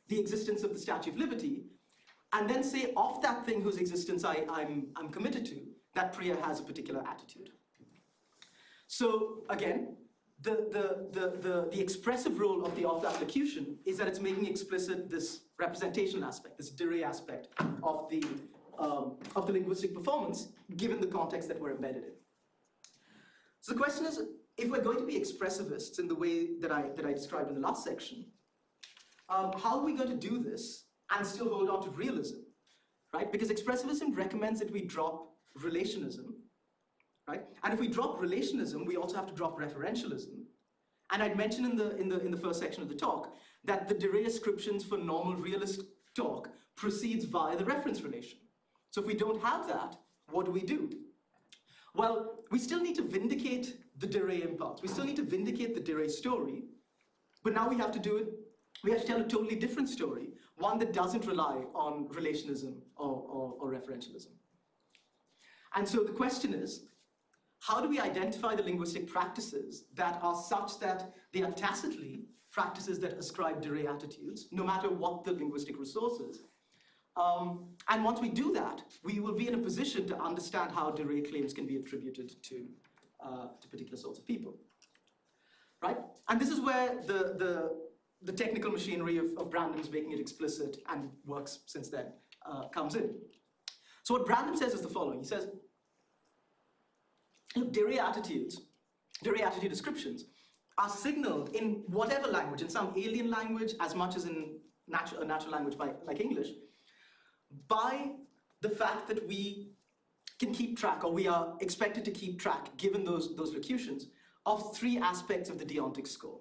[SPEAKER 1] the existence of the Statue of Liberty, and then say of that thing whose existence I'm committed to, that Priya has a particular attitude. So again, the expressive role of the of-that locution is that it's making explicit this representational aspect, this de re aspect of the linguistic performance, given the context that we're embedded in. So the question is, if we're going to be expressivists in the way that I described in the last section, how are we going to do this and still hold on to realism, right? Because expressivism recommends that we drop relationism, right? And if we drop relationism, we also have to drop referentialism. And I'd mentioned in the first section of the talk that the de re ascriptions for normal realist talk proceeds via the reference relation. So if we don't have that, what do? Well, we still need to vindicate the de re impulse. We still need to vindicate the de re story, but now we have to do it. We have to tell a totally different story, one that doesn't rely on relationism or referentialism. And so the question is, how do we identify the linguistic practices that are such that they are tacitly practices that ascribe de re attitudes, no matter what the linguistic resource is? And once we do that, we will be in a position to understand how de re claims can be attributed to particular sorts of people, right? And this is where the technical machinery of Brandon's making it explicit and works since then comes in. So what Brandon says is the following. He says, look, de re attitude descriptions are signaled in whatever language, in some alien language as much as in a natural language like English, by the fact that we can keep track, or we are expected to keep track, given those locutions, of three aspects of the deontic score.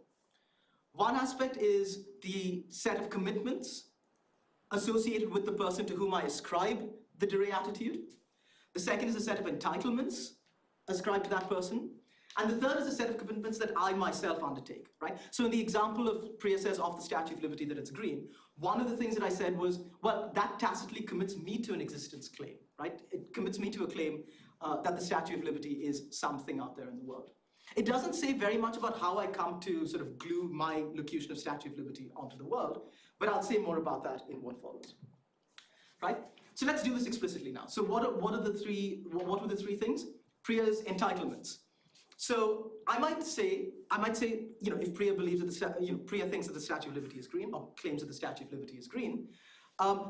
[SPEAKER 1] One aspect is the set of commitments associated with the person to whom I ascribe the de re attitude. The second is a set of entitlements ascribed to that person. And the third is a set of commitments that I myself undertake, right? So in the example of Priya says of the Statue of Liberty that it's green, one of the things that I said was, well, that tacitly commits me to an existence claim, right? It commits me to a claim that the Statue of Liberty is something out there in the world. It doesn't say very much about how I come to sort of glue my locution of Statue of Liberty onto the world, but I'll say more about that in what follows, right? So let's do this explicitly now. So what were the three things? Priya's entitlements. So I might say, you know, if Priya believes that Priya thinks that the Statue of Liberty is green, or claims that the Statue of Liberty is green,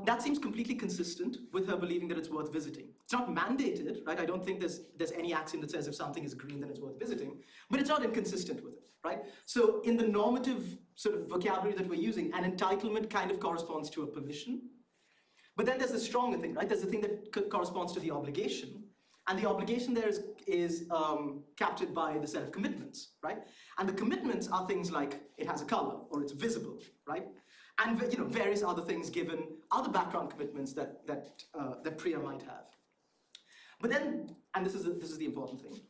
[SPEAKER 1] that seems completely consistent with her believing that it's worth visiting. It's not mandated, right? I don't think there's any axiom that says if something is green, then it's worth visiting, but it's not inconsistent with it, right? So in the normative sort of vocabulary that we're using, an entitlement kind of corresponds to a permission. But then there's the stronger thing, right? There's the thing that corresponds to the obligation. And the obligation there is captured by the set of commitments, right? And the commitments are things like it has a color, or it's visible, right? And various other things given other background commitments that Priya might have. But then, and this is the important thing,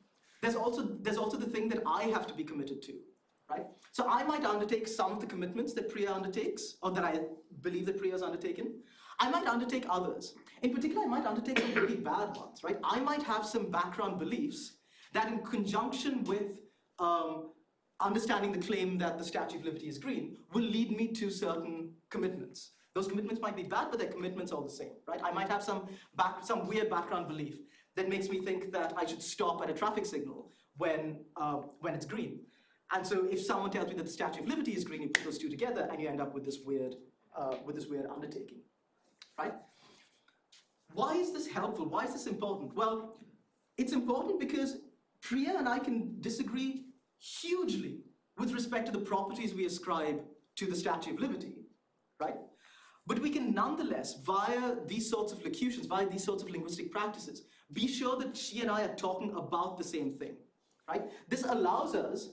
[SPEAKER 1] there's also the thing that I have to be committed to, right? So I might undertake some of the commitments that Priya undertakes, or that I believe that Priya has undertaken. I might undertake others. In particular, I might undertake some really bad ones, right? I might have some background beliefs that in conjunction with understanding the claim that the Statue of Liberty is green will lead me to certain commitments. Those commitments might be bad, but their commitments are the same, right? I might have some weird background belief that makes me think that I should stop at a traffic signal when it's green. And so if someone tells me that the Statue of Liberty is green, you put those two together and you end up with this weird undertaking, right? Why is this helpful? Why is this important? Well, it's important because Priya and I can disagree hugely with respect to the properties we ascribe to the Statue of Liberty, right? But we can nonetheless, via these sorts of locutions, via these sorts of linguistic practices, be sure that she and I are talking about the same thing, right? This allows us,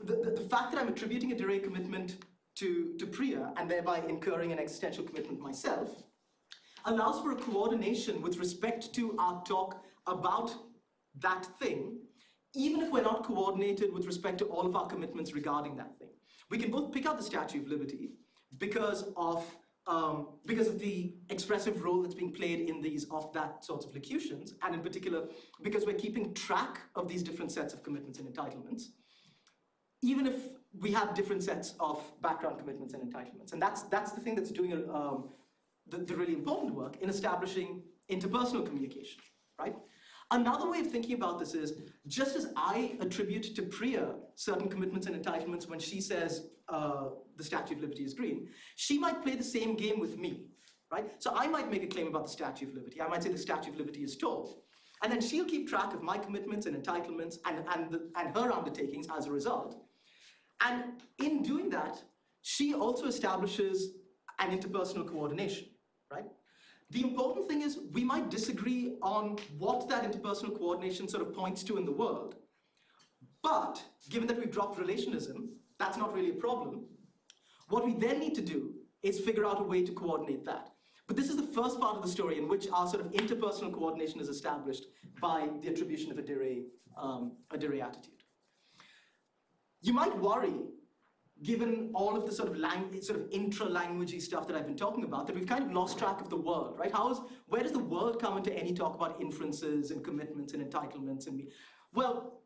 [SPEAKER 1] the fact that I'm attributing a de re commitment to Priya and thereby incurring an existential commitment myself, allows for a coordination with respect to our talk about that thing, even if we're not coordinated with respect to all of our commitments regarding that thing. We can both pick out the Statue of Liberty because of the expressive role that's being played in these of-that sorts of locutions, and in particular, because we're keeping track of these different sets of commitments and entitlements. even if we have different sets of background commitments and entitlements. And that's the thing that's doing the really important work in establishing interpersonal communication, right? Another way of thinking about this is, just as I attribute to Priya certain commitments and entitlements when she says the Statue of Liberty is green, she might play the same game with me, right? So I might make a claim about the Statue of Liberty. I might say the Statue of Liberty is tall. And then she'll keep track of my commitments and entitlements and her undertakings as a result. And in doing that, she also establishes an interpersonal coordination, right? The important thing is we might disagree on what that interpersonal coordination sort of points to in the world. But given that we've dropped relationism, that's not really a problem. What we then need to do is figure out a way to coordinate that. But this is the first part of the story in which our sort of interpersonal coordination is established by the attribution of a Dirac attitude. You might worry, given all of the sort of intra-languagey stuff that I've been talking about, that we've kind of lost track of the world, right? Where does the world come into any talk about inferences and commitments and entitlements and well,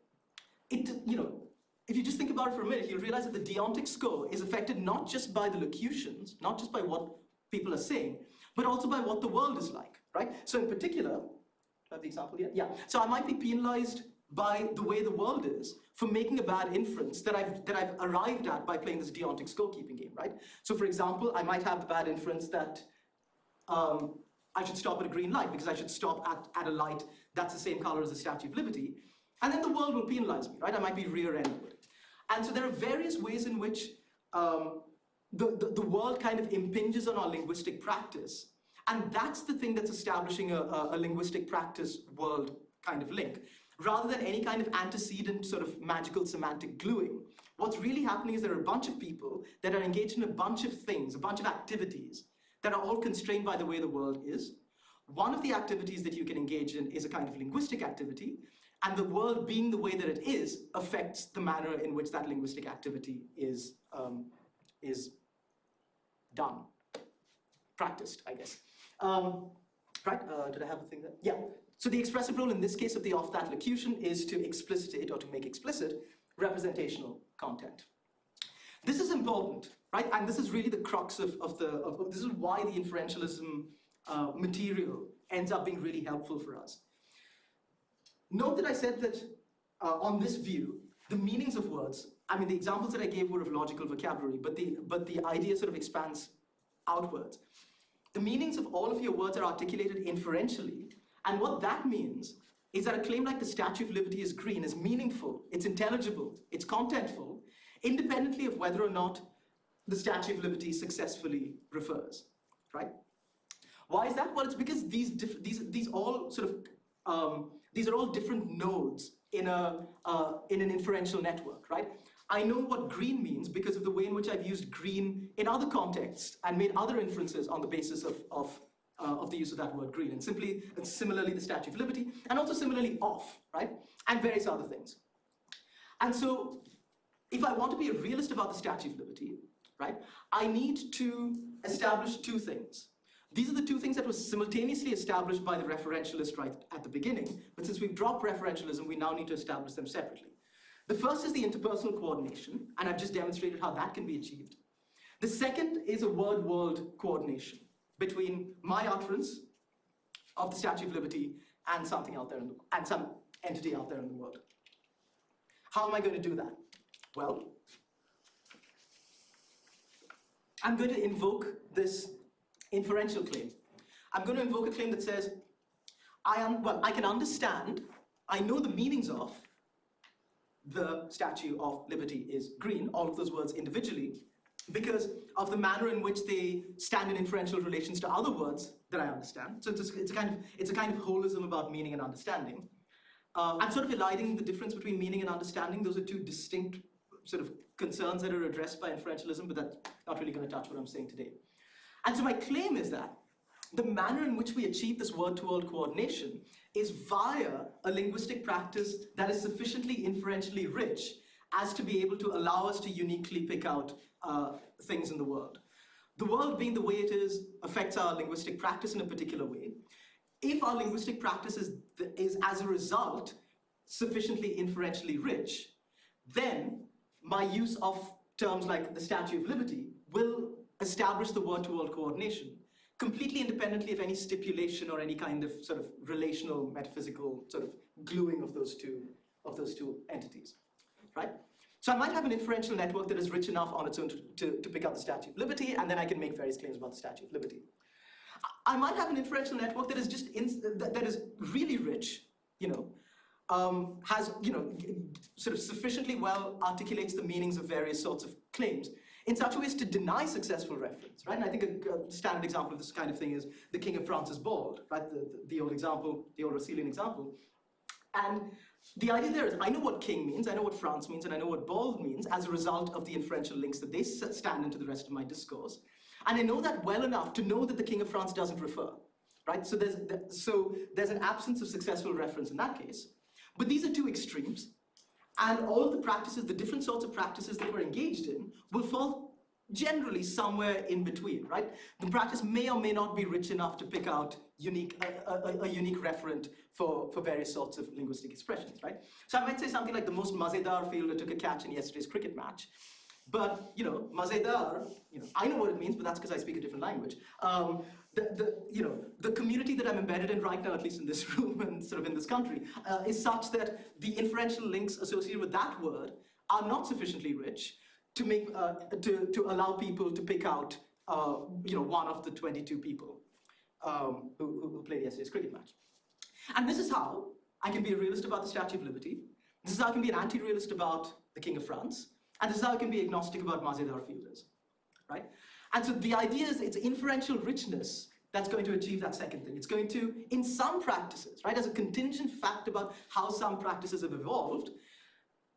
[SPEAKER 1] if you just think about it for a minute, you'll realize that the deontic score is affected not just by the locutions, not just by what people are saying, but also by what the world is like, right? So in particular, do I have the example yet? Yeah. So I might be penalized by the way the world is for making a bad inference that I've arrived at by playing this deontic scorekeeping game, right? So for example, I might have the bad inference that I should stop at a green light because I should stop at a light that's the same color as the Statue of Liberty, and then the world will penalize me, right? I might be rear-ended. And so there are various ways in which the world kind of impinges on our linguistic practice, and that's the thing that's establishing a linguistic practice world kind of link. Rather than any kind of antecedent sort of magical semantic gluing, what's really happening is there are a bunch of people that are engaged in a bunch of things, a bunch of activities that are all constrained by the way the world is. One of the activities that you can engage in is a kind of linguistic activity, and the world being the way that it is affects the manner in which that linguistic activity is done, practiced, I guess. Right, did I have a thing there? Yeah. So the expressive role in this case of the off-that locution is to explicitate or to make explicit representational content. This is important, right? And this is really the crux of this is why the inferentialism material ends up being really helpful for us. Note that I said that on this view, the meanings of words, I mean, the examples that I gave were of logical vocabulary, but the idea sort of expands outwards. The meanings of all of your words are articulated inferentially, and what that means is that a claim like the Statue of Liberty is green is meaningful, it's intelligible, it's contentful, independently of whether or not the Statue of Liberty successfully refers, right? Why is that? Well, it's because these all sort of these are all different nodes in an inferential network, right? I know what green means because of the way in which I've used green in other contexts and made other inferences on the basis of the use of that word green, and similarly the Statue of Liberty, and also similarly off, right? And various other things. And so if I want to be a realist about the Statue of Liberty, right, I need to establish two things. These are the two things that were simultaneously established by the referentialist right at the beginning, but since we've dropped referentialism, we now need to establish them separately. The first is the interpersonal coordination, and I've just demonstrated how that can be achieved. The second is a word-world coordination between my utterance of the Statue of Liberty and something out there and some entity out there in the world. How am I going to do that? Well, I'm going to invoke this inferential claim. I'm going to invoke a claim that says, I can understand, I know the meanings of the Statue of Liberty is green, all of those words individually, because of the manner in which they stand in inferential relations to other words that I understand. So it's a kind of holism about meaning and understanding. I'm sort of eliding the difference between meaning and understanding. Those are two distinct sort of concerns that are addressed by inferentialism, but that's not really going to touch what I'm saying today. And so my claim is that the manner in which we achieve this word-to-word coordination is via a linguistic practice that is sufficiently inferentially rich as to be able to allow us to uniquely pick out things in the world. The world being the way it is affects our linguistic practice in a particular way. If our linguistic practice is as a result sufficiently inferentially rich, then my use of terms like the Statue of Liberty will establish the word-to-word coordination completely independently of any stipulation or any kind of sort of relational, metaphysical sort of gluing of those two entities, right? So I might have an inferential network that is rich enough on its own to pick up the Statue of Liberty, and then I can make various claims about the Statue of Liberty. I might have an inferential network that is just that is really rich, has sort of sufficiently well articulates the meanings of various sorts of claims in such a way as to deny successful reference, right? And I think a standard example of this kind of thing is the King of France is bald, right? The old example, the old Racelian example. And the idea there is I know what king means, I know what France means, and I know what bald means as a result of the inferential links that they stand into the rest of my discourse. And I know that well enough to know that the King of France doesn't refer, right? So there's an absence of successful reference in that case. But these are two extremes. And all of the practices, the different sorts of practices that we're engaged in, will fall generally somewhere in between, right? The practice may or may not be rich enough to pick out a unique referent for various sorts of linguistic expressions, right? So I might say something like the most mazedar fielder took a catch in yesterday's cricket match. But, mazedar, I know what it means, but that's because I speak a different language. The community that I'm embedded in right now, at least in this room and sort of in this country, is such that the inferential links associated with that word are not sufficiently rich to make to allow people to pick out one of the 22 people who played yesterday's cricket match. And this is how I can be a realist about the Statue of Liberty. This is how I can be an anti-realist about the King of France. And this is how I can be agnostic about mazedar fielders, right? And so the idea is it's inferential richness that's going to achieve that second thing. It's going to, in some practices, right, as a contingent fact about how some practices have evolved,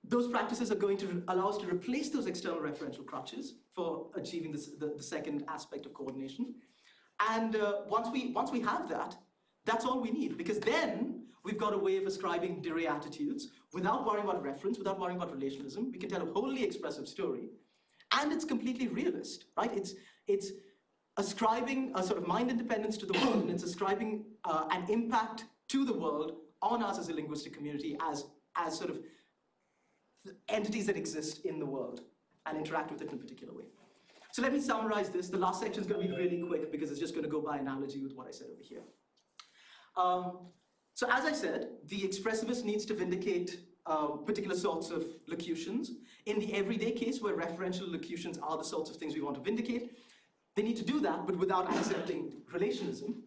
[SPEAKER 1] those practices are going to allow us to replace those external referential crutches for achieving the second aspect of coordination. And once we have that, that's all we need, because then we've got a way of ascribing de re attitudes without worrying about reference, without worrying about relationalism. We can tell a wholly expressive story, and it's completely realist, right? It's ascribing a sort of mind independence to the world, and it's ascribing an impact to the world on us as a linguistic community as sort of entities that exist in the world and interact with it in a particular way. So let me summarize this. The last section is going to be really quick because it's just going to go by analogy with what I said over here. So as I said, the expressivist needs to vindicate particular sorts of locutions. In the everyday case, where referential locutions are the sorts of things we want to vindicate, they need to do that, but without accepting relationism,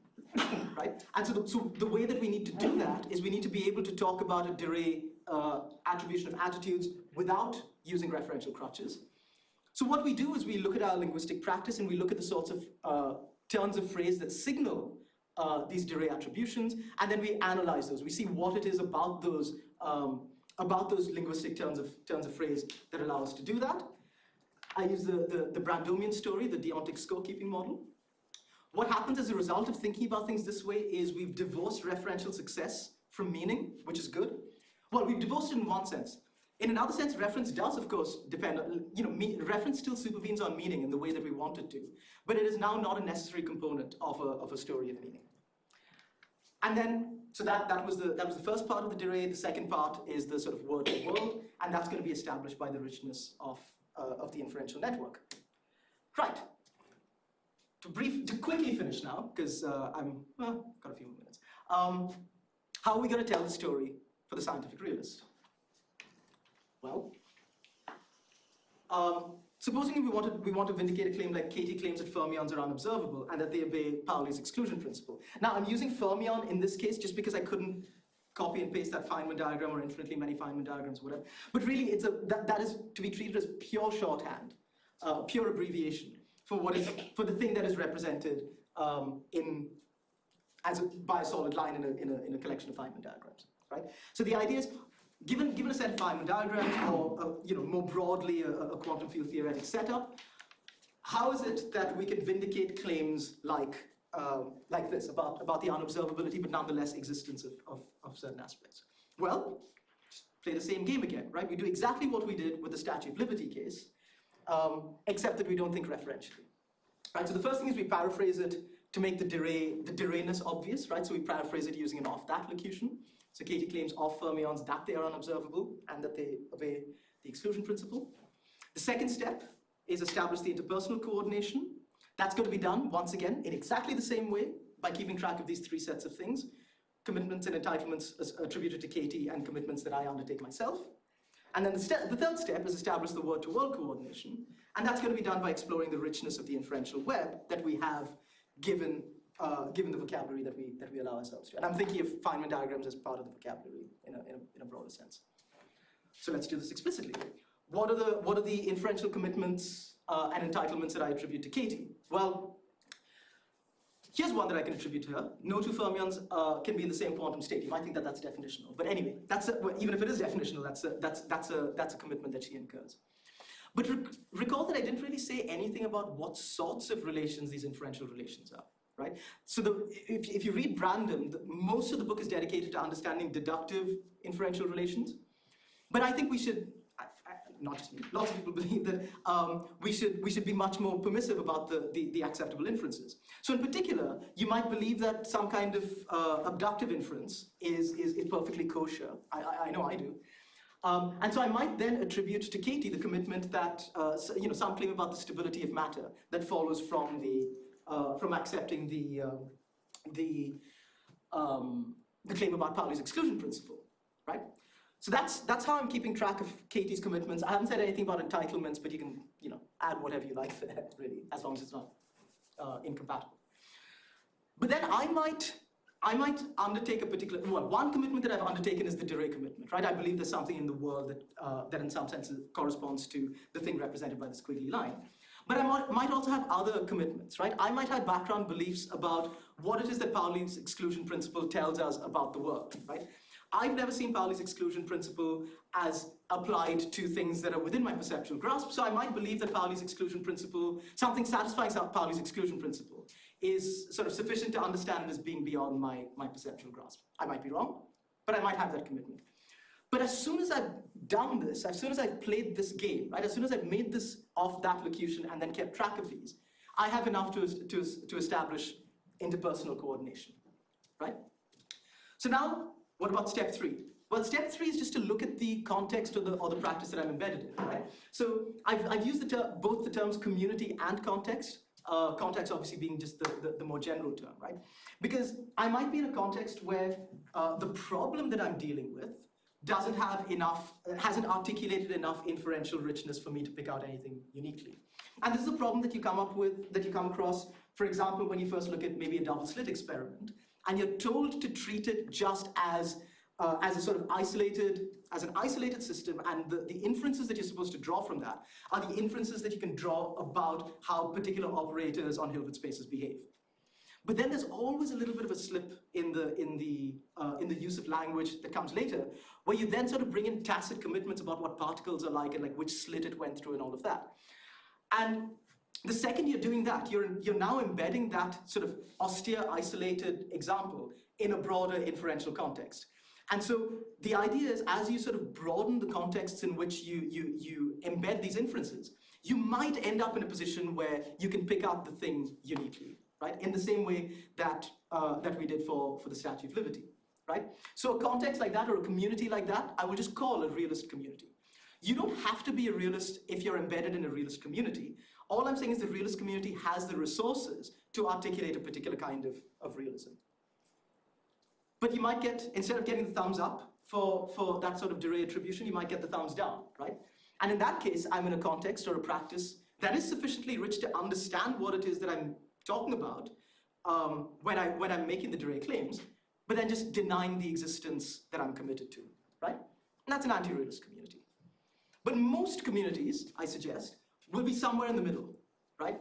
[SPEAKER 1] right? And so the way that we need to do that is we need to be able to talk about a de re attribution of attitudes without using referential crutches. So what we do is we look at our linguistic practice and we look at the sorts of turns of phrase that signal these de re attributions, and then we analyze those. We see what it is about those linguistic turns of phrase that allow us to do that. I use the Brandomian story, the deontic scorekeeping model. What happens as a result of thinking about things this way is we've divorced referential success from meaning, which is good. Well, we've divorced it in one sense. In another sense, reference does, of course, depend on, reference still supervenes on meaning in the way that we want it to, but it is now not a necessary component of a story of meaning. And then, so that was the first part of the de re. The second part is the sort of word to world, and that's going to be established by the richness of the inferential network. Right. To quickly finish now, because got a few more minutes. How are we going to tell the story for the scientific realist? Well, supposing we want to vindicate a claim like Katie claims that fermions are unobservable and that they obey Pauli's exclusion principle. Now, I'm using fermion in this case just because I couldn't copy and paste that Feynman diagram or infinitely many Feynman diagrams or whatever. But really, that is to be treated as pure shorthand, pure abbreviation for the thing that is represented by a solid line in a collection of Feynman diagrams, right? So the idea is, given a set of Feynman diagrams, or more broadly a quantum field theoretic setup, how is it that we can vindicate claims like this about the unobservability, but nonetheless existence of certain aspects? Well, play the same game again, right? We do exactly what we did with the Statue of Liberty case, except that we don't think referentially, right? So the first thing is we paraphrase it to make the de re-ness obvious, right? So we paraphrase it using an off-that locution. So Katie claims of fermions that they are unobservable and that they obey the exclusion principle. The second step is establish the interpersonal coordination. That's going to be done, once again, in exactly the same way by keeping track of these three sets of things: commitments and entitlements attributed to Katie and commitments that I undertake myself. And then the third step is establish the word-to-word coordination. And that's going to be done by exploring the richness of the inferential web that we have given the vocabulary that we allow ourselves to. And I'm thinking of Feynman diagrams as part of the vocabulary in a broader sense. So let's do this explicitly. What are the inferential commitments and entitlements that I attribute to Katie? Well, here's one that I can attribute to her. No two fermions can be in the same quantum state. You might think that that's definitional, but anyway, well, even if it is definitional, that's a commitment that she incurs. But recall that I didn't really say anything about what sorts of relations these inferential relations are, right? So if you read Brandon, most of the book is dedicated to understanding deductive inferential relations. But I think we should, not just me, lots of people believe that we should be much more permissive about the acceptable inferences. So in particular, you might believe that some kind of abductive inference is perfectly kosher. I know I do. And so I might then attribute to Katie the commitment that, some claim about the stability of matter that follows from accepting the claim about Pauli's exclusion principle, right? So that's how I'm keeping track of Katie's commitments. I haven't said anything about entitlements, but you can add whatever you like there, really, as long as it's not incompatible. But then I might undertake a particular, one commitment that I've undertaken is the Dirac commitment, right? I believe there's something in the world that in some sense corresponds to the thing represented by the squiggly line. But I might also have other commitments, right? I might have background beliefs about what it is that Pauli's exclusion principle tells us about the world, right? I've never seen Pauli's exclusion principle as applied to things that are within my perceptual grasp, so I might believe that Pauli's exclusion principle, something satisfying Pauli's exclusion principle, is sort of sufficient to understand it as being beyond my perceptual grasp. I might be wrong, but I might have that commitment. But as soon as I've done this, as soon as I've played this game, right, as soon as I've made this of that locution and then kept track of these, I have enough to establish interpersonal coordination, right? So now, what about step 3? Well, step 3 is just to look at the context or the practice that I'm embedded in, right? So I've used both the terms community and context. Context obviously being just the more general term, right? Because I might be in a context where the problem that I'm dealing with hasn't articulated enough inferential richness for me to pick out anything uniquely. And this is a problem that you come across, for example, when you first look at maybe a double slit experiment, and you're told to treat it just as a sort of isolated system, and the inferences that you're supposed to draw from that are the inferences that you can draw about how particular operators on Hilbert spaces behave. But then there's always a little bit of a slip in the use of language that comes later, where you then sort of bring in tacit commitments about what particles are like and like which slit it went through and all of that. And the second you're doing that, you're now embedding that sort of austere, isolated example in a broader inferential context. And so the idea is, as you sort of broaden the contexts in which you embed these inferences, you might end up in a position where you can pick out the thing uniquely, right? In the same way that we did for the Statue of Liberty, right? So a context like that or a community like that, I will just call a realist community. You don't have to be a realist if you're embedded in a realist community. All I'm saying is the realist community has the resources to articulate a particular kind of realism. But you might get, instead of getting the thumbs up for that sort of Dirac attribution, you might get the thumbs down, right? And in that case, I'm in a context or a practice that is sufficiently rich to understand what it is that I'm talking about when I'm making the Dirac claims, but then just denying the existence that I'm committed to, right? And that's an anti-realist community. But most communities, I suggest, will be somewhere in the middle, right?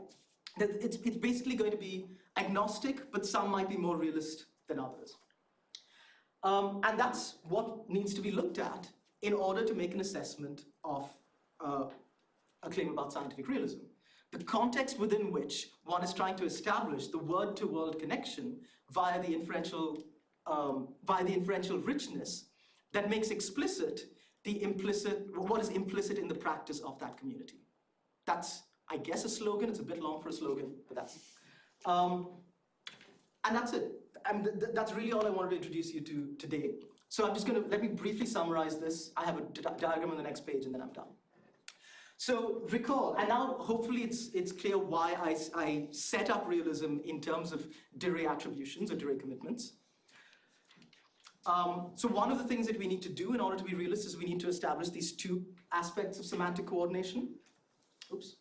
[SPEAKER 1] It's basically going to be agnostic, but some might be more realist than others. And that's what needs to be looked at in order to make an assessment of a claim about scientific realism. The context within which one is trying to establish the word-to-word connection via the inferential richness that makes explicit what is implicit in the practice of that community. That's, I guess, a slogan. It's a bit long for a slogan, but that's, and that's it. And that's really all I wanted to introduce you to today. So I'm just going to, let me briefly summarize this. I have a diagram on the next page and then I'm done. So recall, and now hopefully it's clear why I set up realism in terms of Dirac attributions or Dirac commitments. So one of the things that we need to do in order to be realist is we need to establish these two aspects of semantic coordination. Oops.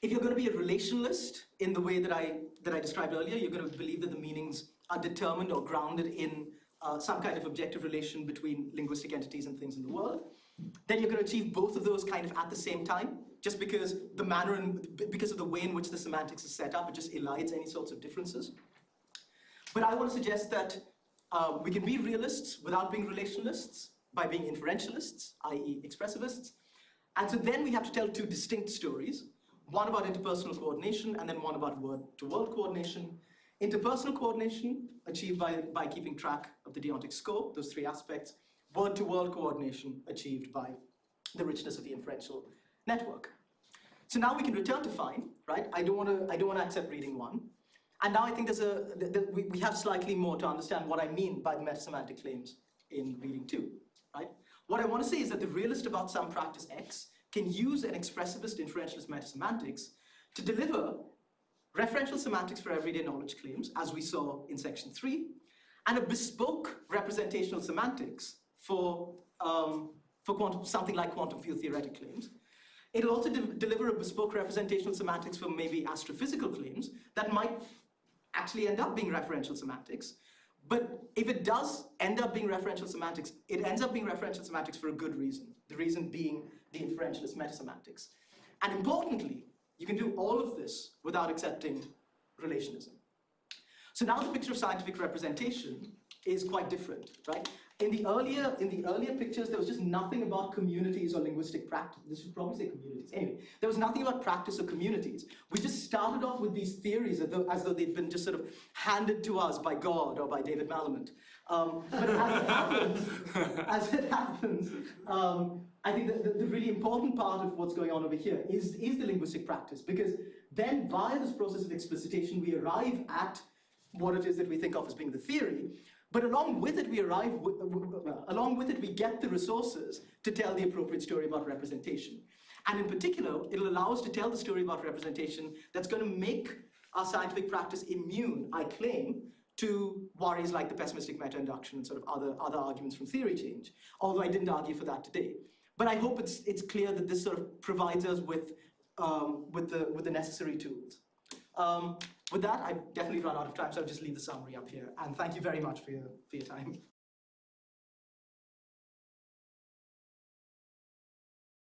[SPEAKER 1] If you're going to be a relationalist in the way that I described earlier, you're going to believe that the meanings are determined or grounded in some kind of objective relation between linguistic entities and things in the world. Then you're going to achieve both of those kind of at the same time, just because the manner and because of the way in which the semantics is set up, it just elides any sorts of differences. But I want to suggest that we can be realists without being relationalists by being inferentialists, i.e. expressivists. And so then we have to tell two distinct stories, one about interpersonal coordination and then one about word-to-word coordination. Interpersonal coordination achieved by keeping track of the deontic scope, those three aspects. Word-to-word coordination achieved by the richness of the inferential network. So now we can return to fine, right? I don't want to accept reading one. And now I think we have slightly more to understand what I mean by the metasemantic claims in reading 2, right? What I want to say is that the realist about some practice X can use an expressivist inferentialist metasemantics to deliver referential semantics for everyday knowledge claims, as we saw in section 3, and a bespoke representational semantics for something like quantum field theoretic claims. It'll also deliver a bespoke representational semantics for maybe astrophysical claims that might actually end up being referential semantics. But if it does end up being referential semantics, it ends up being referential semantics for a good reason, the reason being the inferentialist metasemantics. And importantly, you can do all of this without accepting relationism. So now the picture of scientific representation is quite different, right? In the earlier pictures, there was just nothing about communities or linguistic practice. This should probably say communities. Anyway, there was nothing about practice or communities. We just started off with these theories as though they'd been just sort of handed to us by God or by David Malamud. But as it happens, I think that the really important part of what's going on over here is the linguistic practice, because then via this process of explicitation, we arrive at what it is that we think of as being the theory. But along with it, we get the resources to tell the appropriate story about representation. And in particular, it'll allow us to tell the story about representation that's going to make our scientific practice immune, I claim, to worries like the pessimistic meta-induction and sort of other arguments from theory change, although I didn't argue for that today. But I hope it's clear that this sort of provides us with the necessary tools. With that, I've definitely run out of time, so I'll just leave the summary up here. And thank you very much for your time.